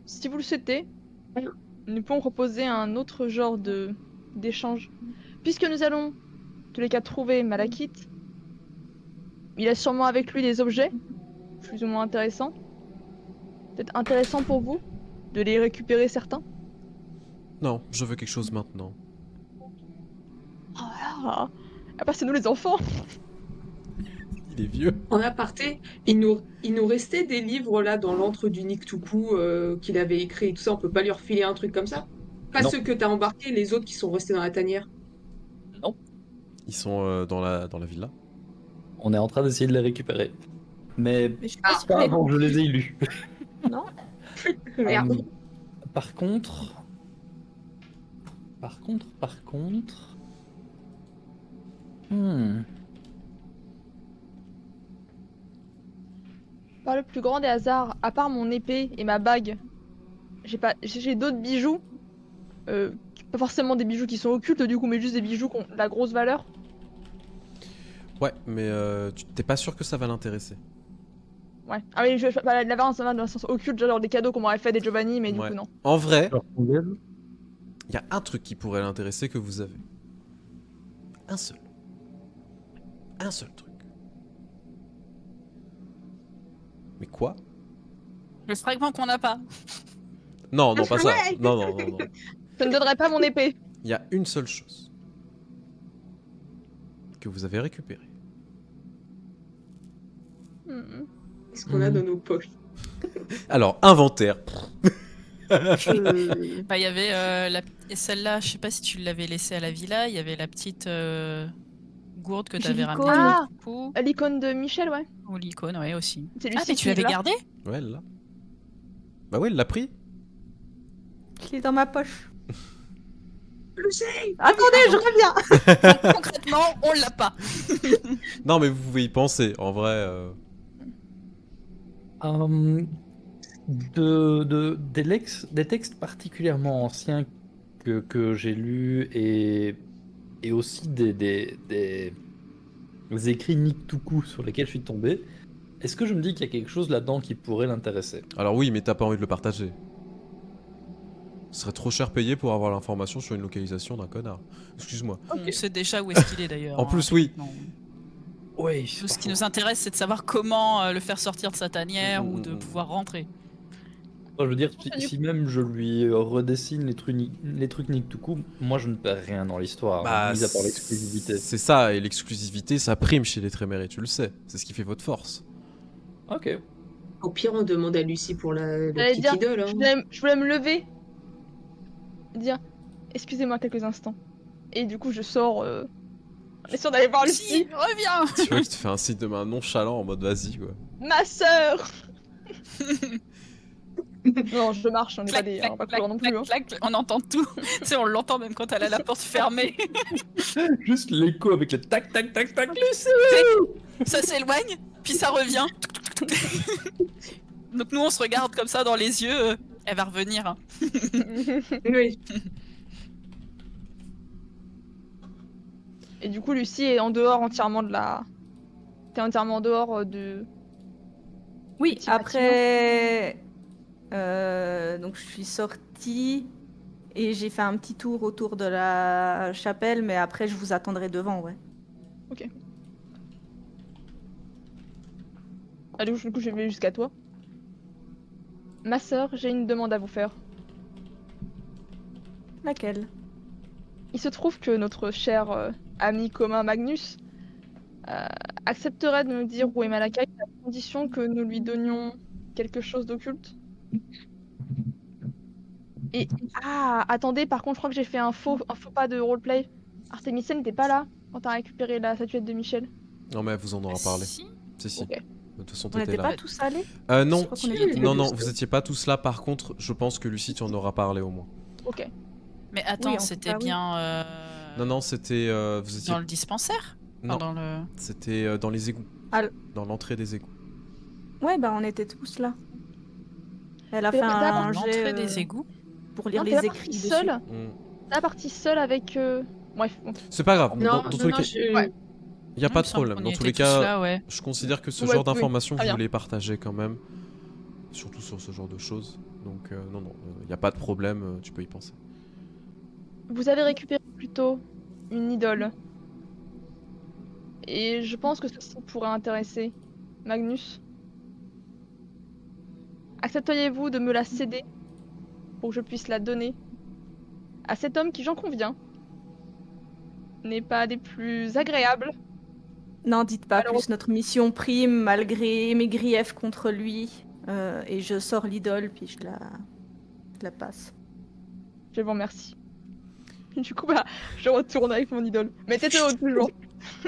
Si vous le souhaitez, nous pouvons proposer un autre genre d'échange. Puisque nous allons, tous les cas, trouver Malakith, il a sûrement avec lui des objets, plus ou moins intéressants. Peut-être intéressant pour vous de les récupérer certains. Non, je veux quelque chose maintenant. Ah, c'est nous les enfants. Il est vieux. En aparté, il nous restait des livres là dans l'antre du Niktuku qu'il avait écrit et tout ça. On peut pas lui refiler un truc comme ça? Pas Non. ceux que t'as embarqués, les autres qui sont restés dans la tanière. Ils sont dans la villa. On est en train d'essayer de les récupérer. Mais Mais je suis pas sûre pas que les- avant que je les ai lus. Non? Merde. Par contre... Hmm. Par le plus grand des hasards, à part mon épée et ma bague, j'ai d'autres bijoux. Pas forcément des bijoux qui sont occultes du coup, mais juste des bijoux qui ont de la grosse valeur. Ouais, mais tu t'es pas sûr que ça va l'intéresser. Ouais. Ah oui, la valeur dans le sens occulte, genre des cadeaux qu'on m'aurait fait des Giovanni, mais du Ouais. coup non. En vrai, Alors, il y a un truc qui pourrait l'intéresser que vous avez. Un seul. Un seul truc. Mais quoi? Le fragment qu'on n'a pas. Non, non, pas ça. Ouais. Non, non, non, non. Je ne donnerai pas mon épée. Il y a une seule chose que vous avez récupérée. Mhm. Qu'est-ce qu'on a dans nos poches? Alors, inventaire. Bah, il y avait et celle-là, je sais pas si tu l'avais laissée à la villa, il y avait la petite gourde que J'ai t'avais l'icône. ramenée Ah, du coup. l'icône de Michel, ouais. Ou l'icône, ouais, aussi. C'est Ah, Lucie mais qui tu l'avais l'a. gardée? Ouais, elle l'a. Bah ouais, elle l'a pris. Je l'ai dans ma poche. Lucie! Attendez, je reviens. Donc, concrètement, on l'a pas. Non, mais vous pouvez y penser. En vrai, Des textes particulièrement anciens que j'ai lus et aussi des écrits Niktuku sur lesquels je suis tombé, est-ce que je me dis qu'il y a quelque chose là-dedans qui pourrait l'intéresser? alors oui, mais t'as pas envie de le partager. Ce serait trop cher payé pour avoir l'information sur une localisation d'un connard. Excuse-moi. On sait déjà où est-ce qu'il est d'ailleurs. En plus, oui. Non. Oui, Tout ce qui nous intéresse, c'est de savoir comment le faire sortir de sa tanière ou de Mm. pouvoir rentrer. je veux dire, si même je lui redessine les trucs Niktuku, moi je ne perds rien dans l'histoire, Bah, mis à part l'exclusivité. c'est ça, et l'exclusivité, ça prime chez les Trémérés, tu le sais. C'est ce qui fait votre force. Ok. Au pire, on demande à Lucie pour la J'allais petite dire, idole. Hein. je voulais me lever, dire excusez-moi quelques instants. Et du coup, je sors en essayant d'aller voir Lucie, Lucie. reviens. Tu vois qu'il te fait un signe de main nonchalant en mode vas-y, quoi. Ma sœur. Non, je marche, on n'est pas Clac, des clac, pas clac, coureurs non plus. clac, Hein. clac, on entend tout. Tu sais, on l'entend même quand elle a la porte fermée. Juste l'écho avec le tac tac tac tac, Lucie! Ça s'éloigne, puis ça revient. Donc nous, on se regarde comme ça dans les yeux. Elle va revenir. Hein. Oui. Et du coup, Lucie est en dehors entièrement de la. T'es entièrement en dehors de. Oui, Petit après, donc je suis sortie et j'ai fait un petit tour autour de la chapelle, mais après je vous attendrai devant, ouais. Allez, du coup, je vais jusqu'à toi. Ma sœur, j'ai une demande à vous faire. Laquelle? Il se trouve que notre cher ami commun Magnus accepterait de nous dire où est Malakai à condition que nous lui donnions quelque chose d'occulte. Et ah, attendez, par contre, je crois que j'ai fait un faux pas de roleplay. Artemisia n'était pas là quand t'as récupéré la statuette de Michel. Non, mais elle vous en aura parlé. Si. Si. Ok. De toute façon, On t'étais n'était là. pas tous allés? Non, Je crois qu'on était non, tous non, allés. vous étiez pas tous là. Par contre, je pense que Lucie, tu en auras parlé au moins. Ok. Mais attends, Oui, en tout c'était cas, oui. bien. Non, c'était. Vous étiez. Dans le dispensaire. Enfin, Non, dans le. c'était dans les égouts. Al- Dans l'entrée des égouts. Ouais, bah on était tous là. Elle a Mais fait t'as un pas- L'entrée jet des égouts. pour lire Non, t'es les pas écrits partie dessus. seule. Mm. T'es partie seule avec. Bref. Bon. C'est pas grave. Non, Dans tous non, les non, cas, Ouais. il y a Non, pas il de me semble problème. qu'on Dans y tous les était tous cas, là, ouais. je considère que ce Ouais, genre oui, d'informations, très vous bien. voulez partager quand même. Surtout sur ce genre de choses. Donc, non, il n'y a pas de problème. Tu peux y penser. Vous avez récupéré plutôt une idole. Et je pense que ceci pourrait intéresser Magnus. Accepteriez-vous de me la céder pour que je puisse la donner à cet homme qui, j'en conviens, n'est pas des plus agréables. N'en dites pas Malheureusement. plus, notre mission prime malgré mes griefs contre lui. Et je sors l'idole, puis je la passe. Je vous remercie. Du coup, bah, je retourne avec mon idole. Mais tête haute toujours.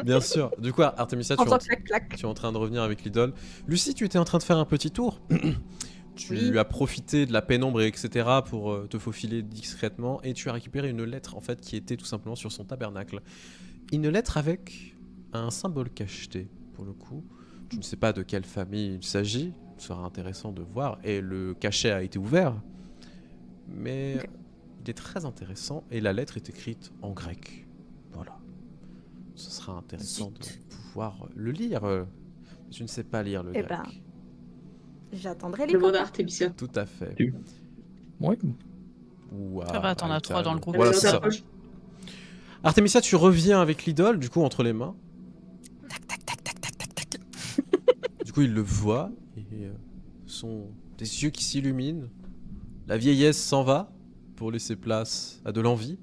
Bien sûr. Du coup, Artemisia, tu En es, faisant clac-clac. tu es en train de revenir avec l'idole. Lucie, tu étais en train de faire un petit tour. Tu Oui. as profité de la pénombre, etc. pour te faufiler discrètement. Et tu as récupéré une lettre, en fait, qui était tout simplement sur son tabernacle. Une lettre avec un symbole cacheté, pour le coup. Tu ne sais pas de quelle famille il s'agit. Ce sera intéressant de voir. Et le cachet a été ouvert. Mais Ok. il est très intéressant. Et la lettre est écrite en grec. Voilà. Ce sera intéressant de pouvoir le lire. Je ne sais pas lire le Eh grec. ben, j'attendrai les Demande à copains. Artemisia. Tout à fait. Ouais. Ou Ça va, t'en as 3 dans le groupe. Voilà, Dans c'est ta ça. poche. Artemisia, tu reviens avec l'idole, du coup, entre les mains. Tac, tac, tac, tac, tac, tac, tac. Du coup, il le voit. Et sont des yeux qui s'illuminent. La vieillesse s'en va pour laisser place à de l'envie.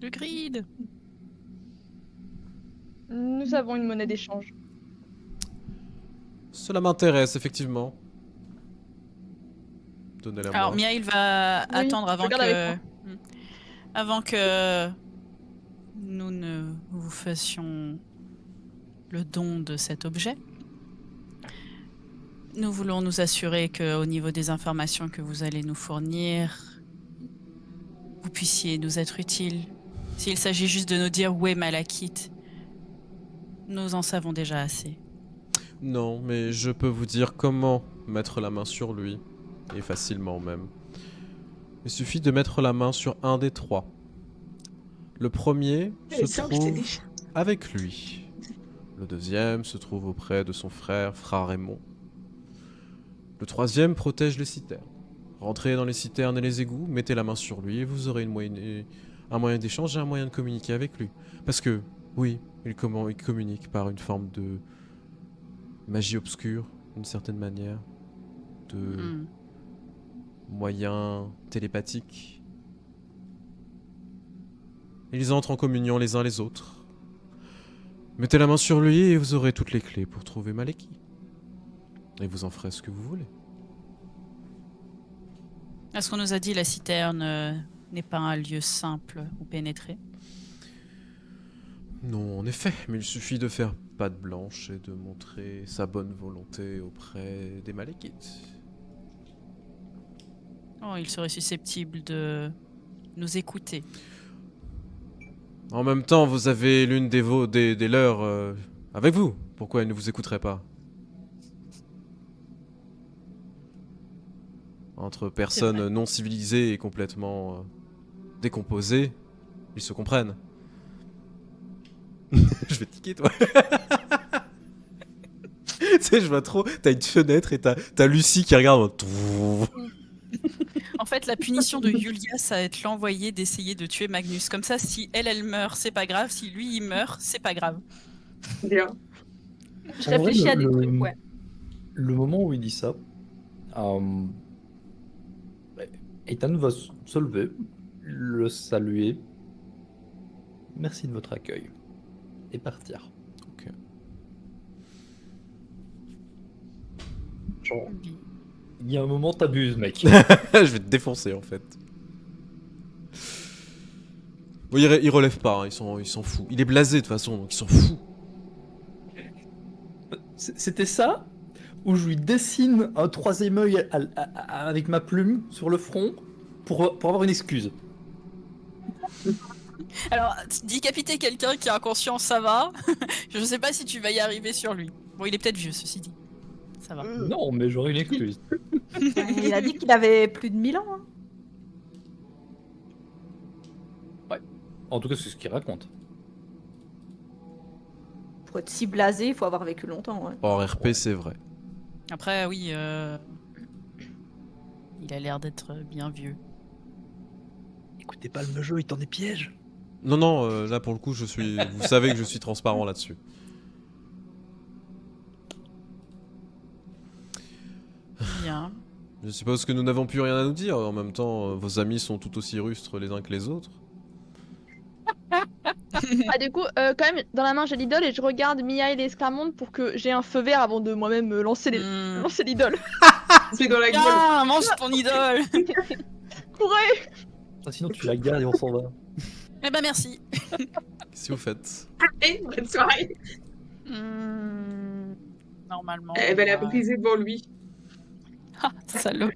Le grid. Nous avons une monnaie d'échange. Cela m'intéresse, effectivement. Donnez-la Alors moi. Miail va Oui, attendre je avant regarde avec avant que nous ne vous fassions le don de cet objet. Nous voulons nous assurer qu'au niveau des informations que vous allez nous fournir, vous puissiez nous être utiles. S'il s'agit juste de nous dire où est Malakith, nous en savons déjà assez. Non, mais je peux vous dire comment mettre la main sur lui. Et facilement même. Il suffit de mettre la main sur un des 3. Le premier se Ça, je sais trouve déjà. avec lui. Le deuxième se trouve auprès de son frère, Fra Raymond. Le troisième protège les citernes. Rentrez dans les citernes et les égouts, mettez la main sur lui et vous aurez un moyen d'échange et un moyen de communiquer avec lui. Parce que, oui, il communique par une forme de magie obscure, d'une certaine manière, de Hmm. moyens télépathiques. Ils entrent en communion les uns les autres. Mettez la main sur lui et vous aurez toutes les clés pour trouver Maleki. Et vous en ferez ce que vous voulez. À ce qu'on nous a dit, la citerne n'est pas un lieu simple où pénétrer. Non, en effet, mais il suffit de faire patte blanche et de montrer sa bonne volonté auprès des Malékites. Oh, il serait susceptible de nous écouter. En même temps, vous avez l'une des leurs avec vous. Pourquoi elle ne vous écouterait pas? Entre personnes non civilisées et complètement décomposées, ils se comprennent. Je vais te tiquer, toi. Tu sais, je vois trop. T'as une fenêtre et t'as Lucie qui regarde. En fait, la punition de Yulia, ça va être l'envoyer d'essayer de tuer Magnus. Comme ça, si elle meurt, c'est pas grave. Si lui, il meurt, c'est pas grave. Bien. Je En vrai, réfléchis à des trucs, ouais. Le moment où il dit ça, Ethan va se lever, le saluer. Merci de votre accueil. Et partir. Ok. Genre, il y a un moment, t'abuses, mec. Je vais te défoncer en fait. Bon, il relève pas, hein, il s'en fout. Il est blasé de toute façon, donc il s'en fout. C'était ça, où je lui dessine un troisième œil avec ma plume sur le front pour avoir une excuse. Alors, décapiter quelqu'un qui est inconscient, ça va. Je sais pas si tu vas y arriver sur lui. Bon, il est peut-être vieux, ceci dit. Ça va. Non, mais j'aurais une excuse. Il a dit qu'il avait plus de 1000 ans. Hein. En tout cas, c'est ce qu'il raconte. Pour être si blasé, il faut avoir vécu longtemps. Ouais. Hors RP, c'est vrai. Après, oui, il a l'air d'être bien vieux. Écoutez pas le jeu, il tend des pièges. Non, non, là pour le coup, vous savez que je suis transparent là-dessus. Bien. Je suppose que nous n'avons plus rien à nous dire. En même temps, vos amis sont tout aussi rustres les uns que les autres. Ah, du coup, quand même, dans la main j'ai l'idole et je regarde Mia et l'Esclamonde pour que j'ai un feu vert avant de moi-même lancer l'idole. C'est dans la gueule. Ah, mange ton idole. Courez! Ah, sinon, tu la gardes et on s'en va. Eh ben merci. Qu'est-ce que vous faites? Et bonne soirée. Normalement. Elle va la briser devant lui. Ah, salaud.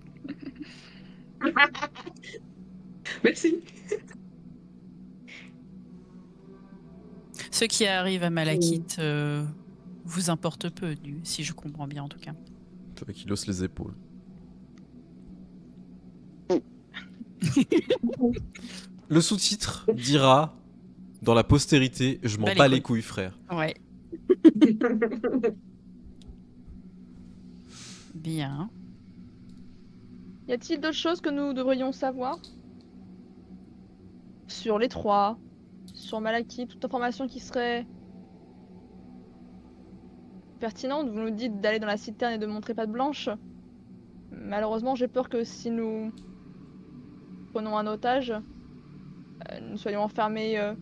Merci. Ce qui arrive à Malakith vous importe peu, si je comprends bien en tout cas. Qui hausse les épaules. Le sous-titre dira dans la postérité, je m'en bats les couilles, frère. Ouais. Bien. Y a-t-il d'autres choses que nous devrions savoir sur les 3, sur Malakith, toute information qui serait pertinente? Vous nous dites d'aller dans la citerne et de montrer patte blanche. Malheureusement, j'ai peur que si nous prenons un otage, nous soyons enfermés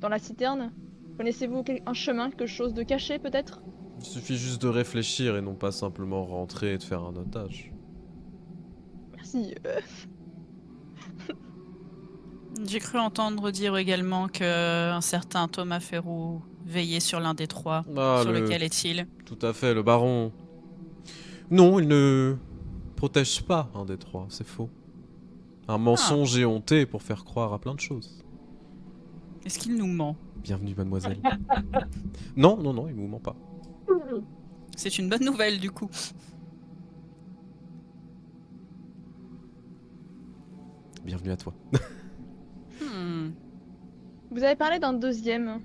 dans la citerne. Connaissez-vous un chemin, quelque chose de caché peut-être? Il suffit juste de réfléchir et non pas simplement rentrer et de faire un otage. merci. J'ai cru entendre dire également que un certain Thomas Ferrou veillait sur l'un des trois. Ah, Sur lequel est-il? Tout à fait, le baron. Non, il ne protège pas un des trois, c'est faux. Un mensonge éhonté pour faire croire à plein de choses. Est-ce qu'il nous ment? Bienvenue, mademoiselle. Non, non, non, il vous ment pas. C'est une bonne nouvelle du coup. Bienvenue à toi. Hmm. Vous avez parlé d'un deuxième.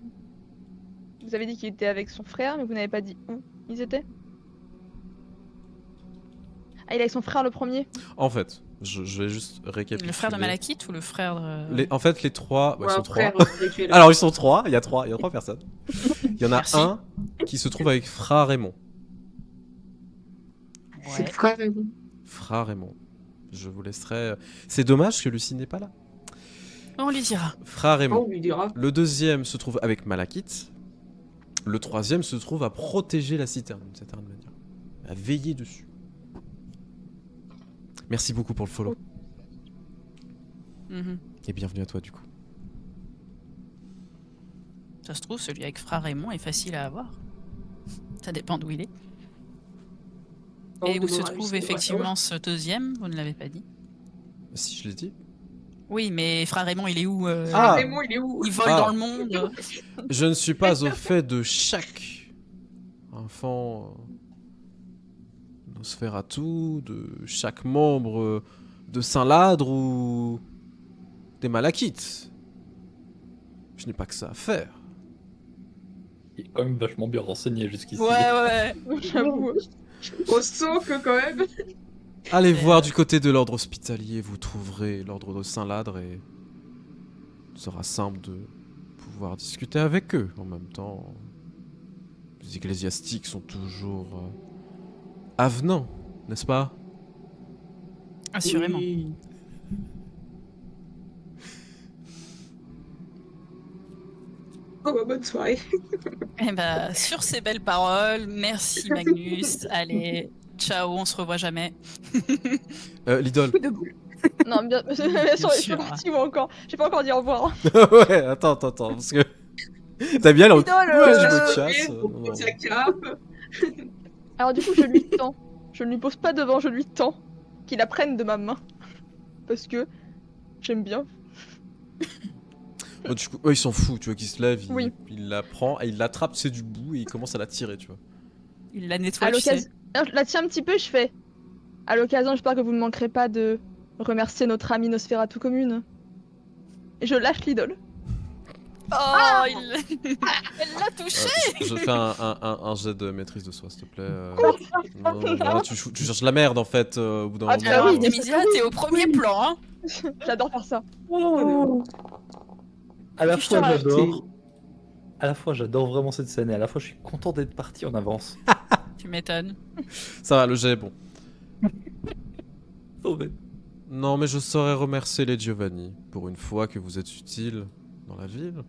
Vous avez dit qu'il était avec son frère, mais vous n'avez pas dit où ils étaient. Ah, il est avec son frère le premier. En fait, je vais juste récapituler. Le frère de Malakith ou le frère de... En fait, les trois... Ouais, ils sont trois. frère spirituel. Alors, ils sont trois. Il y a trois personnes. Il y en a Merci. un qui se trouve avec Frère Raymond. C'est Ouais. le frère Raymond. Frère Raymond. Je vous laisserai... C'est dommage que Lucie n'est pas là. On lui dira. Frère On Raymond. lui dira. Le deuxième se trouve avec Malakith. Le troisième se trouve à protéger la citerne d'une certaine manière. À veiller dessus. Merci beaucoup pour le follow. Mhm. Et bienvenue à toi du coup. Ça se trouve, celui avec frère Raymond est facile à avoir. Ça dépend d'où il est. Et où se trouve effectivement ce deuxième? Vous ne l'avez pas dit. Si je l'ai dit. Oui, mais frère Raymond, il est où Ah. Raymond, il est où? Il vole Ah. dans le monde. Je ne suis pas au fait de chaque enfant Nosferatu, de chaque membre de Saint-Ladre ou des Malakites. Je n'ai pas que ça à faire. Il est quand même vachement bien renseigné jusqu'ici. Ouais. J'avoue. Au socle quand même. Allez voir du côté de l'ordre hospitalier, vous trouverez l'ordre de Saint-Ladre et il sera simple de pouvoir discuter avec eux. En même temps, les ecclésiastiques sont toujours avenants, n'est-ce pas? Assurément. Oui. Oh bah bonne soirée. Eh ben, sur ces belles paroles, merci Magnus. Allez, ciao, on se revoit jamais. Lidl. Non, bien sûr, je suis partie moi encore. J'ai pas encore dit au revoir. Ouais, attends, parce que... T'as bien l'air... Idole, Ouais, je me Ok, chasse. on prend sa cape. Alors du coup, je lui tends. Je ne lui pose pas devant, je lui tends. Qu'il la prenne de ma main. Parce que j'aime bien. Oh, du coup, il s'en fout, tu vois, qu'il se lève, Oui. il la prend, et il l'attrape, c'est du bout, et il commence à la tirer, tu vois. Il la nettoie, À tu sais. l'occasion, alors, je la tiens un petit peu, je fais. À l'occasion, j'espère que vous ne manquerez pas de remercier notre amie Nosferatu commune. Et je lâche l'idole. Oh, elle l'a touché. Je fais un jet de maîtrise de soi, s'il te plaît. Non, tu cherches la merde, en fait, au bout d'un Ah, moment. bah oui, Demisia, t'es au premier plan, hein. J'adore faire ça. À la Puis je te fois rajoute. j'adore. À la fois j'adore vraiment cette scène et à la fois je suis content d'être parti en avance. Tu m'étonnes. Ça va, le jet est bon. Sauvé. Non, mais je saurais remercier les Giovanni, pour une fois que vous êtes utile dans la ville.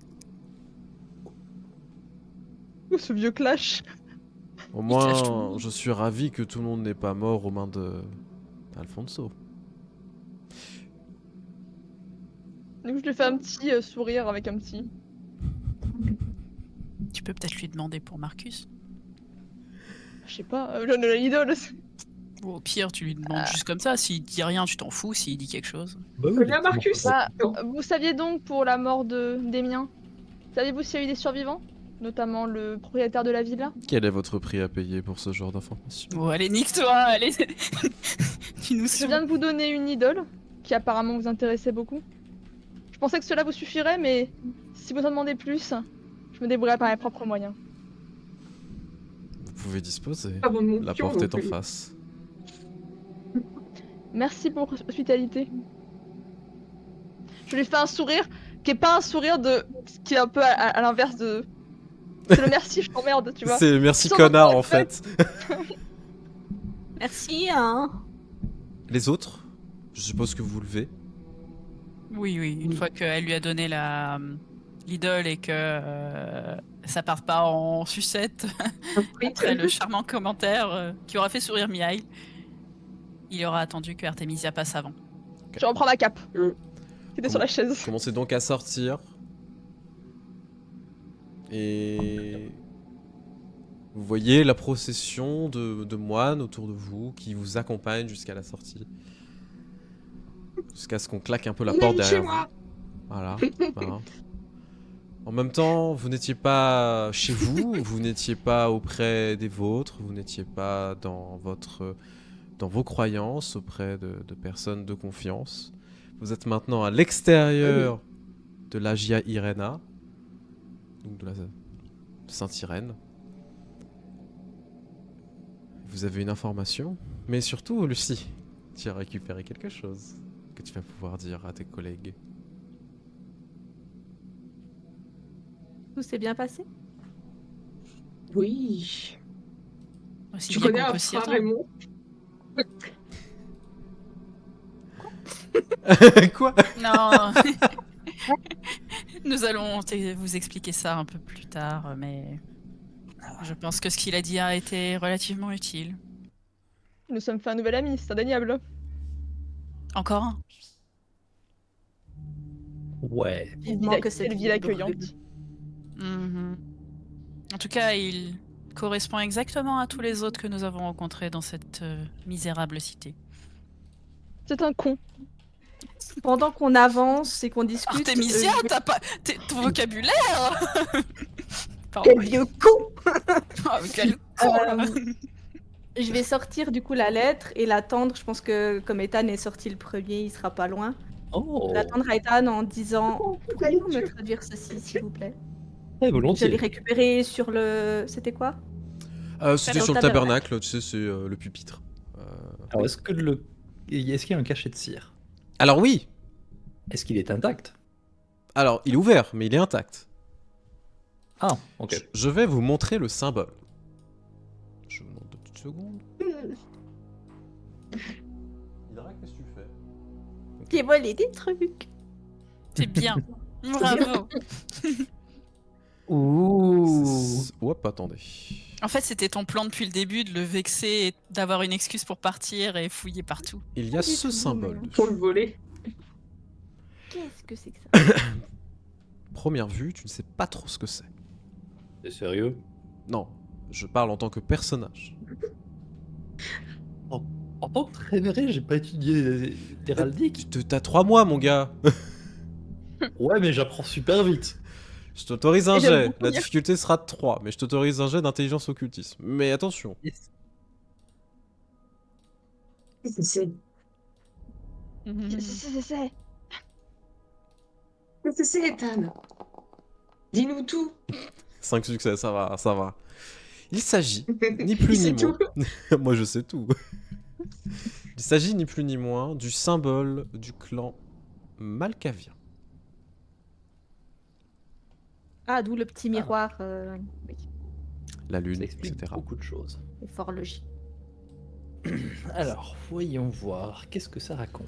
Oh, ce vieux clash. Au clash tout le moins, monde. je suis ravi que tout le monde n'est pas mort aux mains de Alfonso. Du coup, je lui fais un petit sourire avec un petit. Tu peux peut-être lui demander pour Marcus. Je sais pas, je ne l'idole. Ou au pire, tu lui demandes juste comme ça. S'il dit rien, tu t'en fous. S'il dit quelque chose. Bah oui, Bien Marcus. Bah, vous saviez donc pour la mort des miens, saviez-vous s'il y a eu des survivants? Notamment le propriétaire de la villa? Quel est votre prix à payer pour ce genre d'informations? Bon, allez, nique-toi. Allez. Tu nous Je saoules. viens de vous donner une idole, qui apparemment vous intéressait beaucoup. Je pensais que cela vous suffirait, mais si vous en demandez plus, je me débrouillerai par mes propres moyens. Vous pouvez disposer. Pas bon de mon La pion, porte non est en plus. face. Merci pour votre hospitalité. Je lui fais un sourire qui est pas un sourire de... qui est un peu à l'inverse de... C'est le merci, je t'emmerde, tu vois. C'est merci Sans connard aucun en fait. Merci, hein. Les autres, je suppose que vous levez. Oui. Une fois qu'elle lui a donné l'idole et que ça part pas en sucette après le charmant commentaire qui aura fait sourire Mihail. il aura attendu que Artemisia passe avant. Je reprends ma cape. Mm. Qui était sur la chaise. Commencez donc à sortir. Et vous voyez la procession de moines autour de vous qui vous accompagnent jusqu'à la sortie. Jusqu'à ce qu'on claque un peu la porte Chez derrière vous. moi. Voilà. Voilà. En même temps, vous n'étiez pas chez vous, vous n'étiez pas auprès des vôtres, vous n'étiez pas dans vos croyances, auprès de personnes de confiance. Vous êtes maintenant à l'extérieur de l'Agia Irena, donc de la Sainte-Irène. Vous avez une information, mais surtout, Lucie, tu as récupéré quelque chose que tu vas pouvoir dire à tes collègues. Tout s'est bien passé? Oui. Aussi Tu bien connais qu'on un peut s'y frère attendre. Raymond? Quoi? Non. Nous allons vous expliquer ça un peu plus tard, mais je pense que ce qu'il a dit a été relativement utile. Nous sommes fait un nouvel ami, c'est indéniable. Encore un. Ouais. Vivement que cette Quelle vie ville brûle. accueillante. Mhm. En tout cas, il correspond exactement à tous les autres que nous avons rencontrés dans cette misérable cité. C'est un con. Pendant qu'on avance et qu'on discute... Artemisia, je vais- t'as pas ton vocabulaire. Pardon. Quel vieux con! Ah, mais quel con, là. Je vais sortir du coup la lettre et l'attendre. Je pense que comme Ethan est sorti le premier, il sera pas loin. Oh, L'attendre à Ethan en disant pourriez-vous me traduire ceci s'il vous plaît? très Je l'ai volontiers. récupéré sur le... C'était quoi? C'était Sur sur le le tabernacle, tu sais, c'est le pupitre. Alors, est-ce qu'il y a un cachet de cire? Alors oui, Est-ce qu'il est intact? alors il est ouvert, mais il est intact. Ah, ok. Je vais vous montrer le symbole. Je vous demande 2 petites secondes. Hydra, qu'est-ce que tu fais? J'ai volé des trucs. C'est bien. Bravo. Ouh. Hop, attendez. En fait, c'était ton plan depuis le début de le vexer et d'avoir une excuse pour partir et fouiller partout. Il y a Pas du ce tout, symbole. mais- Pour le voler. Qu'est-ce que c'est que ça? Première vue, tu ne sais pas trop ce que c'est. T'es sérieux? Non, je parle en tant que personnage. En tant que révéré, j'ai pas étudié l'héraldique. T'as 3 mois, mon gars. Ouais, mais j'apprends super vite. Je t'autorise un Et j'aime jet. beaucoup La lire. difficulté sera de 3, mais je t'autorise un jet d'intelligence occultisme. Mais attention. Qu'est-ce que c'est? C'est. Qu'est-ce que c'est, Ethan? Dis-nous tout. 5 succès, ça va, ça va. Il s'agit, ni plus Il ni sait moins. tout. Moi, je sais tout. Il s'agit ni plus ni moins du symbole du clan Malkavien. Ah, d'où le petit miroir. Oui, La Ça lune, explique etc. beaucoup de choses. c'est fort logique. Alors, voyons voir. Qu'est-ce que ça raconte?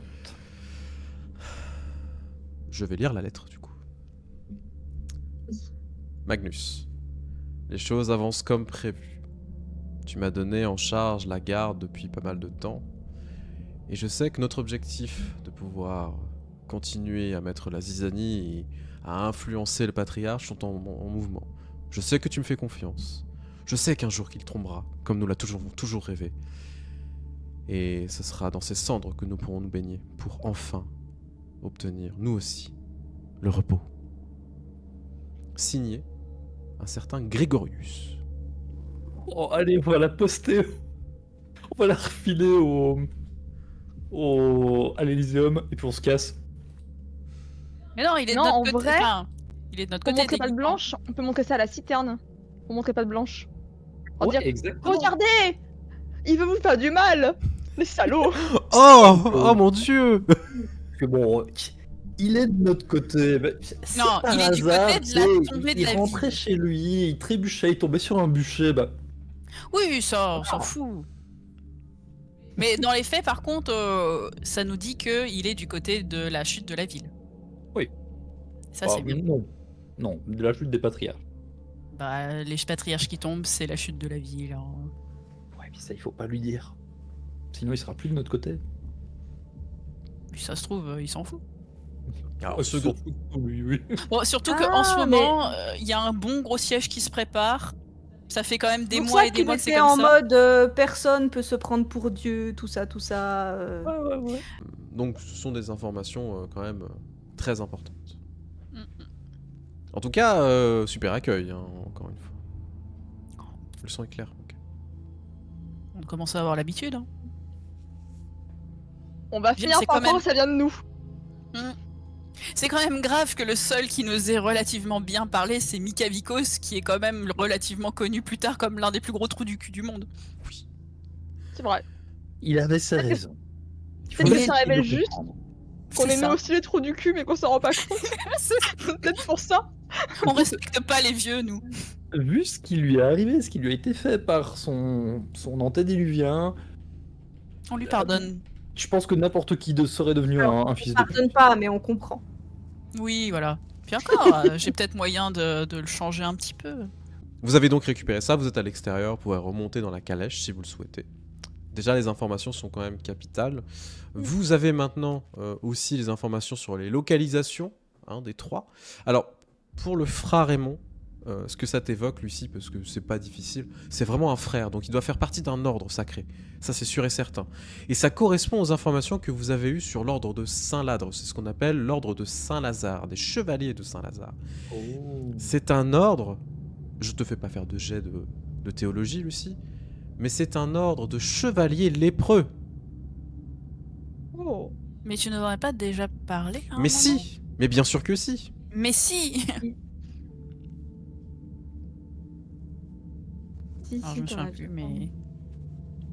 Je vais lire la lettre du coup. Magnus, les choses avancent comme prévu. Tu m'as donné en charge la garde depuis pas mal de temps. Et je sais que notre objectif de pouvoir continuer à mettre la zizanie et à influencer le patriarche sont en mouvement. Je sais que tu me fais confiance. Je sais qu'un jour qu'il tombera, comme nous l'avons toujours rêvé. Et ce sera dans ces cendres que nous pourrons nous baigner pour enfin obtenir, nous aussi, le repos. Signé un certain Grégorius. Oh, allez, on va la poster. On va la refiler à l'Elyséum et puis on se casse. Mais non, il est Non, de en notre côté. vrai, Enfin, il est de notre Pour côté. montrer pas de techniquement. blanche, on peut montrer ça à la citerne. Pour montrer pas de blanche. Pour Ouais, dire, exactement. regardez, il veut vous faire du mal, les salauds. Oh mon dieu! Que bon, il est de notre côté. Mais c'est Non, par il est du côté hasard, de tu la sais, tombée de il la rentrait ville. chez lui, il trébuchait, il tombait sur un bûcher. Bah, Oui, ça, on s'en fout. Mais dans les faits, par contre, ça nous dit qu'il est du côté de la chute de la ville. Oui. Ça, c'est bien. Non, non, de la chute des patriarches. Bah, les patriarches qui tombent, c'est la chute de la ville. Hein. Ouais, mais ça, il faut pas lui dire. Sinon, il sera plus de notre côté. Puis ça se trouve, il s'en fout. Alors, Oh, ceux s'en de- fout de lui, oui. Bon, surtout qu'en ce Ah, mais- moment, il y a un bon gros siège qui se prépare. Ça fait quand même des C'est pour mois ça et des qu'il mois que c'est était comme en ça. mode personne peut se prendre pour Dieu, tout ça, tout ça. Donc ce sont des informations quand même très importantes. Mm, mm. En tout cas, super accueil, hein, encore une fois. Le son est clair. ok. On commence à avoir l'habitude. Hein. On va J'aime, finir c'est par quand croire même- que ça vient de nous. C'est quand même grave que le seul qui nous ait relativement bien parlé, c'est Mika Vikos, qui est quand même relativement connu plus tard comme l'un des plus gros trous du cul du monde. Oui. C'est vrai. Il avait ses Peut-être que- raisons. Il peut-être faut que ça essayer de révèle le juste comprendre. Qu'on C'est aimait ça. aussi les trous du cul, mais qu'on s'en rend pas compte. Peut-être pour ça. On respecte pas les vieux, nous. Vu ce qui lui est arrivé, ce qui lui a été fait par son antédiluvien, On lui pardonne. je pense que n'importe qui serait devenu un fils de pute. Pardonne pas, mais on comprend. Oui, voilà. Puis encore, j'ai peut-être moyen de le changer un petit peu. Vous avez donc récupéré ça, vous êtes à l'extérieur, vous pouvez remonter dans la calèche si vous le souhaitez. Déjà, les informations sont quand même capitales. Vous avez maintenant aussi les informations sur les localisations des trois. Alors, pour le frère Raymond, ce que ça t'évoque, Lucie, parce que c'est pas difficile, c'est vraiment un frère, donc il doit faire partie d'un ordre sacré. Ça, c'est sûr et certain. Et ça correspond aux informations que vous avez eues sur l'ordre de Saint-Ladre. C'est ce qu'on appelle l'ordre de Saint-Lazare, des chevaliers de Saint-Lazare. C'est un ordre, je te fais pas faire de jet de théologie, Lucie, mais c'est un ordre de chevaliers lépreux. Oh. Mais tu n'aurais pas déjà parlé à un Mais moment si, mais bien sûr que si. Mais si Si, Alors, si, je me t'en souviens as plus, déjà mais... parlé.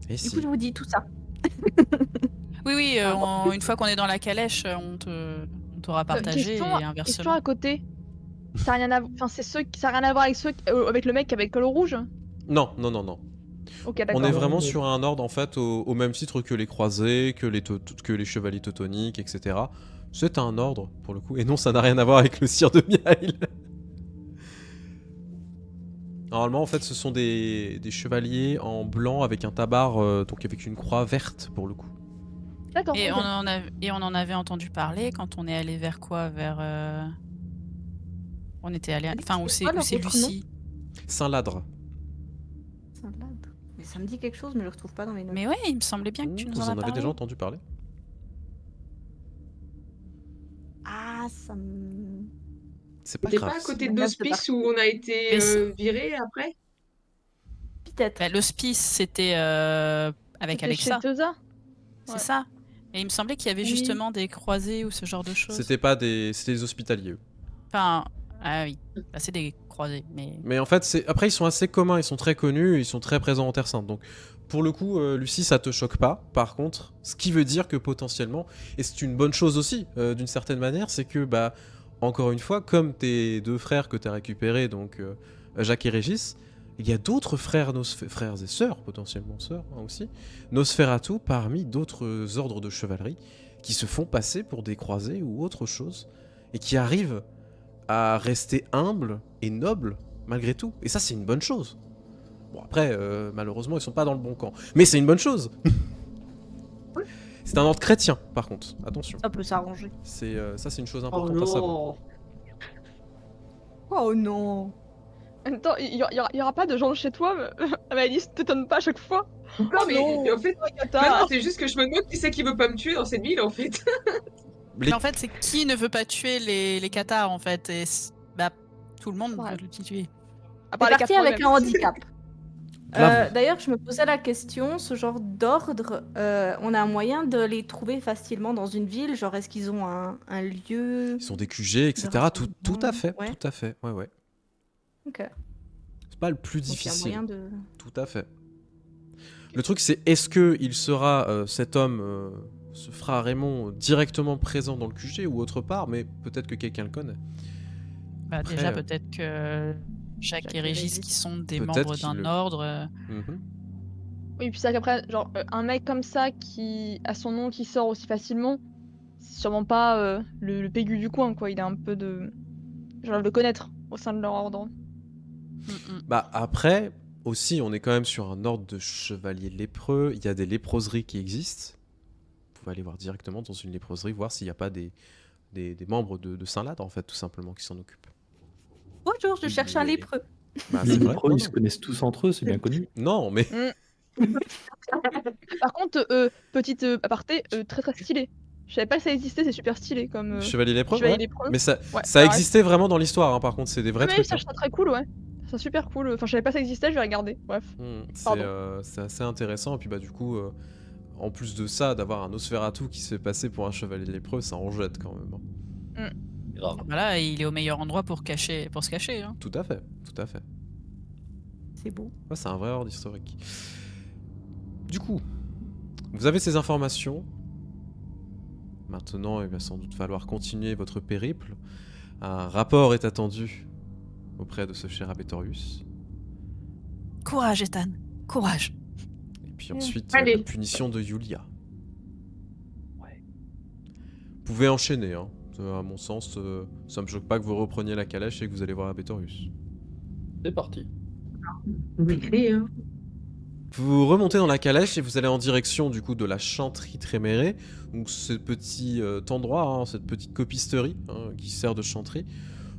Et Du si. coup, je vous dis tout ça. Oui, oui, une fois qu'on est dans la calèche, on t'aura partagé Question, et question inversement. à côté. Ça a rien à... Enfin, c'est ceux... ça a rien à voir avec ceux... avec le mec avec le rouge. Non, non, non, non. Ok, d'accord. On est vraiment mais- sur un ordre en fait au même titre que les croisés, que les chevaliers teutoniques, etc. C'est un ordre pour le coup. Et non, ça n'a rien à voir avec le sire de Miail. Normalement, en fait, ce sont des chevaliers en blanc avec un tabard, donc avec une croix verte pour le coup. D'accord. Et ok. on en avait entendu parler quand on est allé vers quoi? Vers... On était allé... Enfin, où C'est c'est quoi où leur c'est autre Lucie. Saint-Ladre. Saint-Lade. Mais ça me dit quelque chose, mais je le retrouve pas dans mes notes. Mais ouais, il me semblait bien que tu nous Vous en en as avez parlé. déjà entendu parler? Ah, ça me... C'est pas T'es grave. pas à côté ça de me l'hospice où on a été Mais c'est- viré après? Peut-être. Bah, l'hospice, c'était avec C'était Alexa. chez Teusa. C'est Ouais. ça. Et il me semblait qu'il y avait Oui. justement des croisés ou ce genre de choses. C'était pas des... C'était des hospitaliers, eux. Enfin, ah oui, bah, c'est des croisés, mais... Mais en fait, après, ils sont assez communs, ils sont très connus, ils sont très présents en Terre Sainte. Donc, pour le coup, Lucie, ça te choque pas. Par contre, ce qui veut dire que potentiellement, et c'est une bonne chose aussi, d'une certaine manière, c'est que, bah, encore une fois, comme tes deux frères que tu as récupérés, donc Jacques et Régis, il y a d'autres frères et sœurs, potentiellement sœurs aussi, Nosferatu, parmi d'autres ordres de chevalerie, qui se font passer pour des croisés ou autre chose, et qui arrivent à rester humbles et nobles malgré tout. Et ça, c'est une bonne chose. Bon, après, malheureusement, ils sont pas dans le bon camp. Mais c'est une bonne chose. C'est un ordre chrétien, par contre. Attention. Ça peut s'arranger. Ça, c'est une chose Oh importante à savoir. non! Oh non. En même temps, il y aura pas de gens chez toi, mais Alice t'étonne pas à chaque fois. Non, mais non. en fait, Cata. non, c'est juste que je me demande qui c'est qui veut pas me tuer dans cette ville en fait. Les- Mais en fait, c'est qui ne veut pas tuer les cathares, en fait. Et bah, tout le monde Ouais. veut le tuer. À C'est parti avec un handicap. Grave. D'ailleurs, je me posais la question, ce genre d'ordre, on a un moyen de les trouver facilement dans une ville? Genre, est-ce qu'ils ont un lieu? Ils sont des QG, etc. Tout à fait, Ouais. tout à fait. Ouais, ouais. Ok. C'est pas le plus Donc, il y a difficile. moyen de... Tout à fait. Le truc, c'est est-ce que il sera cet homme, ce frère Raymond, directement présent dans le QG ou autre part, mais peut-être que quelqu'un le connaît. Bah, Après, déjà, peut-être que Jacques et Régis, qui sont des Peut-être membres qu'ils d'un le- ordre... Mhm. Oui, puis c'est qu'après, genre, un mec comme ça qui a son nom qui sort aussi facilement, c'est sûrement pas le pégu du coin, quoi. Il a un peu de. Genre, de le connaître au sein de leur ordre. mm, mm. Bah après, aussi, on est quand même sur un ordre de chevalier lépreux. Il y a des léproseries qui existent. Vous pouvez aller voir directement dans une léproserie, voir s'il n'y a pas des membres de Saint-Lade, en fait, tout simplement, qui s'en occupent. Bonjour, je cherche un Mais- lépreux. Bah, Les c'est vrai. lépreux, Non, ils se connaissent tous entre eux, c'est bien connu. non, mais Par contre, petite aparté, très très stylé. Je savais pas que ça existait, c'est super stylé comme chevalier lépreux, chevalier ouais. lépreux. Mais ça, Ouais, ça ça existait vraiment dans l'histoire, hein, par contre, c'est des vrais mais trucs. ça, Hein. je trouve ça très cool, ouais. C'est super cool. Enfin, je savais pas que ça existait, je vais regarder. Bref. Pardon. C'est assez intéressant. Et puis, bah, du coup, en plus de ça, d'avoir un Nosferatu qui se fait passer pour un chevalier lépreux, ça en jette quand même. Hein. Grave. Voilà, il est au meilleur endroit pour se cacher. Hein. Tout à fait, tout à fait. C'est beau. Ouais, c'est un vrai ordre historique. Du coup, vous avez ces informations. Maintenant, il va sans doute falloir continuer votre périple. Un rapport est attendu auprès de ce cher Abetorius. Courage, Ethan. Courage. Et puis ensuite, Allez. la punition de Yulia. Ouais. Vous pouvez enchaîner, hein. À mon sens, ça me choque pas que vous repreniez la calèche et que vous allez voir Abetorius. C'est parti. Oui, hein. Vous remontez dans la calèche et vous allez en direction du coup de la chanterie Tréméré. Donc ce petit endroit, hein, cette petite copisterie hein, qui sert de chanterie.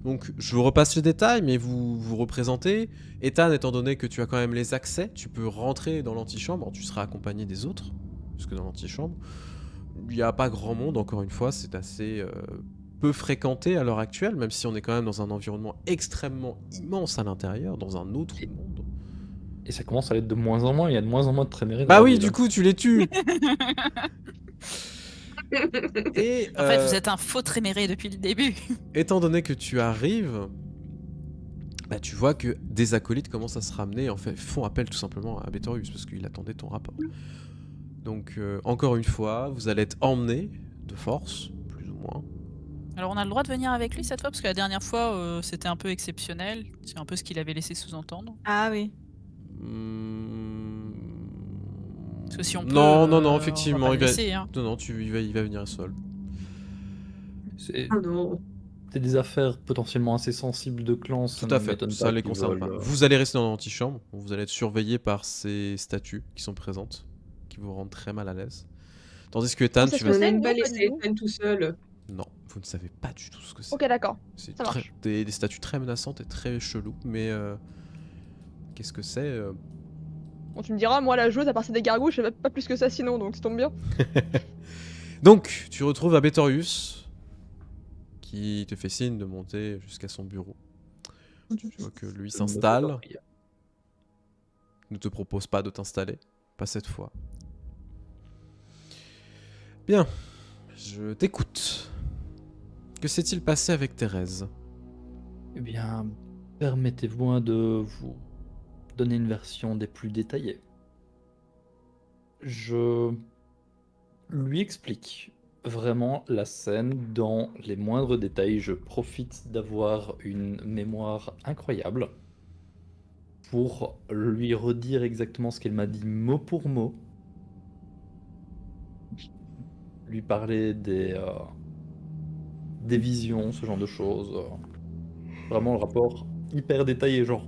Donc je vous repasse les détails, mais vous vous représentez. Ethan, étant donné que tu as quand même les accès, tu peux rentrer dans l'antichambre. Alors, tu seras accompagné des autres, puisque dans l'antichambre, il n'y a pas grand monde, encore une fois, c'est assez peu fréquenté à l'heure actuelle, même si on est quand même dans un environnement extrêmement immense à l'intérieur, dans un autre monde. Et ça commence à être de moins en moins, il y a de moins en moins de trémérés. Bah oui, du coup, tu les tues. Et En fait, vous êtes un faux tréméré depuis le début. étant donné que tu arrives, bah, tu vois que des acolytes commencent à se ramener, en fait, font appel tout simplement à Betorius, parce qu'il attendait ton rapport. Donc, encore une fois, vous allez être emmenés de force, plus ou moins. Alors, on a le droit de venir avec lui cette fois, parce que la dernière fois, c'était un peu exceptionnel. C'est un peu ce qu'il avait laissé sous-entendre. Ah oui. Parce que si on peut, Non, on effectivement, va pas il le va... laisser, hein. Non, il va venir seul. C'est Ah non. c'est des affaires potentiellement assez sensibles de clan, ça Tout à ne fait, m'étonne ça pas les qu'ils concerne pas. veulent, Vous allez rester dans l'antichambre, vous allez être surveillé par ces statues qui sont présentes, qui vous rendent très mal à l'aise. Tandis que Ethan, C'est tu ce que vas... c'est, Même pas nous, pas laisser du tout. Ethan tout seul. Non, vous ne savez pas du tout ce que c'est. Ok, d'accord. C'est ça marche. des statues très menaçantes et très cheloues, mais qu'est-ce que c'est Bon, tu me diras, moi, la joueuse, à part c'est des gargouilles, je sais pas plus que ça sinon, donc ça tombe bien. Donc, tu retrouves Abetorius, qui te fait signe de monter jusqu'à son bureau. Tu vois que lui s'installe, ne te propose pas de t'installer, pas cette fois. Bien, je t'écoute. Que s'est-il passé avec Thérèse? Eh bien, permettez-moi de vous donner une version des plus détaillées. Je lui explique vraiment la scène dans les moindres détails. Je profite d'avoir une mémoire incroyable pour lui redire exactement ce qu'elle m'a dit mot pour mot. Lui parler des visions, ce genre de choses. Vraiment le rapport hyper détaillé, genre.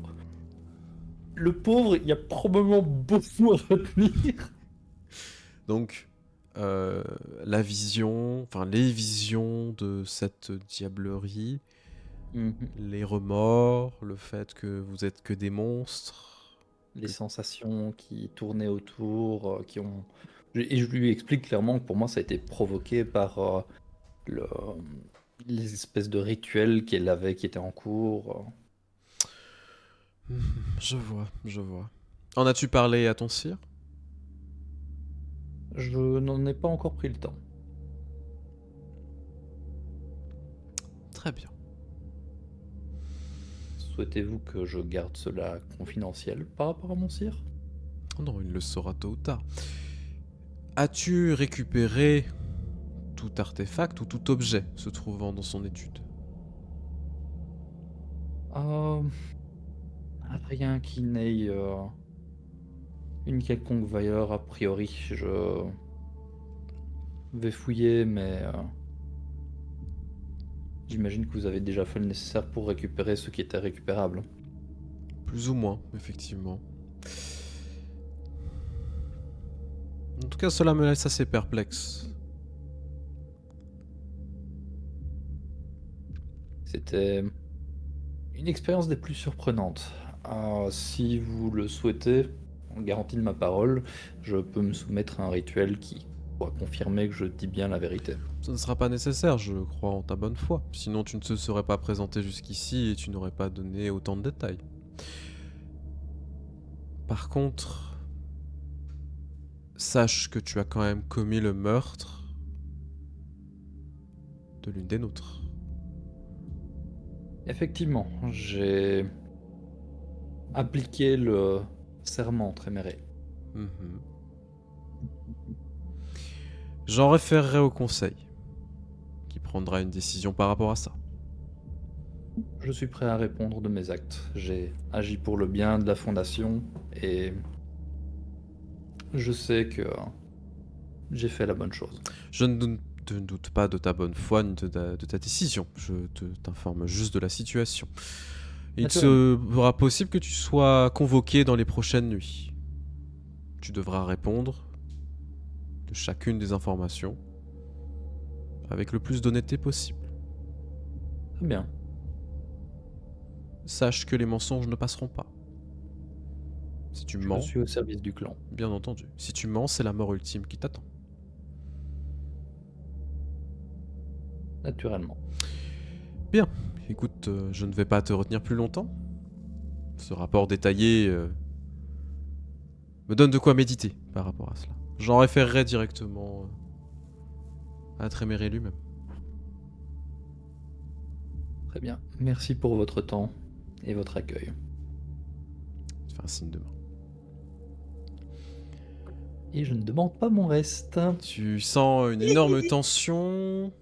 Le pauvre, il y a probablement beaucoup à retenir. Donc, la vision, enfin les visions de cette diablerie, les remords, le fait que vous êtes que des monstres. Les sensations qui tournaient autour, qui ont... Et je lui explique clairement que pour moi, ça a été provoqué par les espèces de rituels qu'elle avait, qui étaient en cours. Je vois, je vois. En as-tu parlé à ton sire? Je n'en ai pas encore pris le temps. Très bien. Souhaitez-vous que je garde cela confidentiel par rapport à mon sire? Oh non, il le saura tôt ou tard. As-tu récupéré tout artefact ou tout objet se trouvant dans son étude? Rien qui n'ait une quelconque valeur, a priori. Je vais fouiller, mais j'imagine que vous avez déjà fait le nécessaire pour récupérer ce qui était récupérable. Plus ou moins, effectivement. En tout cas, cela me laisse assez perplexe. C'était une expérience des plus surprenantes. Si vous le souhaitez, en garantie de ma parole, je peux me soumettre à un rituel qui pourra confirmer que je dis bien la vérité. Ce ne sera pas nécessaire, je crois en ta bonne foi. Sinon, tu ne te serais pas présenté jusqu'ici et tu n'aurais pas donné autant de détails. Par contre, sache que tu as quand même commis le meurtre de l'une des nôtres. Effectivement, j'ai appliqué le serment Tréméré. Mhm. J'en référerai au conseil, qui prendra une décision par rapport à ça. Je suis prêt à répondre de mes actes. J'ai agi pour le bien de la Fondation et je sais que j'ai fait la bonne chose. Je ne doute pas de ta bonne foi ni de ta décision. Je t'informe juste de la situation. Il sera possible que tu sois convoqué dans les prochaines nuits. Tu devras répondre de chacune des informations avec le plus d'honnêteté possible. Très bien. Sache que les mensonges ne passeront pas. Si tu mens, Je suis au service du clan. bien entendu. Si tu mens, c'est la mort ultime qui t'attend. Naturellement. Bien. Écoute, je ne vais pas te retenir plus longtemps. Ce rapport détaillé me donne de quoi méditer par rapport à cela. J'en référerai directement à Tréméré lui-même. Très bien. Merci pour votre temps et votre accueil. Je fais un signe de main. Et je ne demande pas mon reste. Tu sens une énorme tension.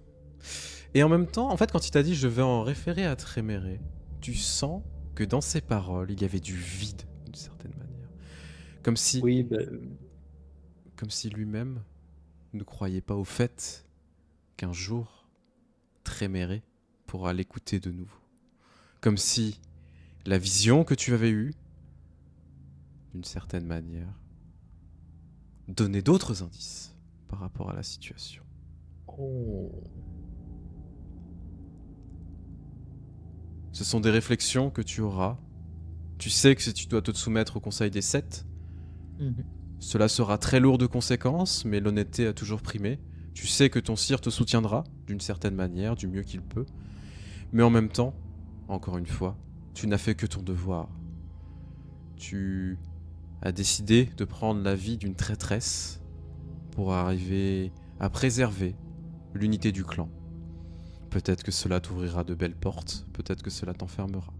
Et en même temps, en fait, quand il t'a dit je vais en référer à Tréméré, tu sens que dans ses paroles, il y avait du vide, d'une certaine manière. Comme si, Oui, comme si lui-même ne croyait pas au fait qu'un jour, Tréméré pourra l'écouter de nouveau. Comme si la vision que tu avais eue, d'une certaine manière, donnait d'autres indices par rapport à la situation. oh. Ce sont des réflexions que tu auras. Tu sais que si tu dois te soumettre au Conseil des Sept, cela sera très lourd de conséquences, mais l'honnêteté a toujours primé. Tu sais que ton sire te soutiendra, d'une certaine manière, du mieux qu'il peut. Mais en même temps, encore une fois, tu n'as fait que ton devoir. Tu as décidé de prendre la vie d'une traîtresse pour arriver à préserver l'unité du clan. Peut-être que cela t'ouvrira de belles portes, peut-être que cela t'enfermera.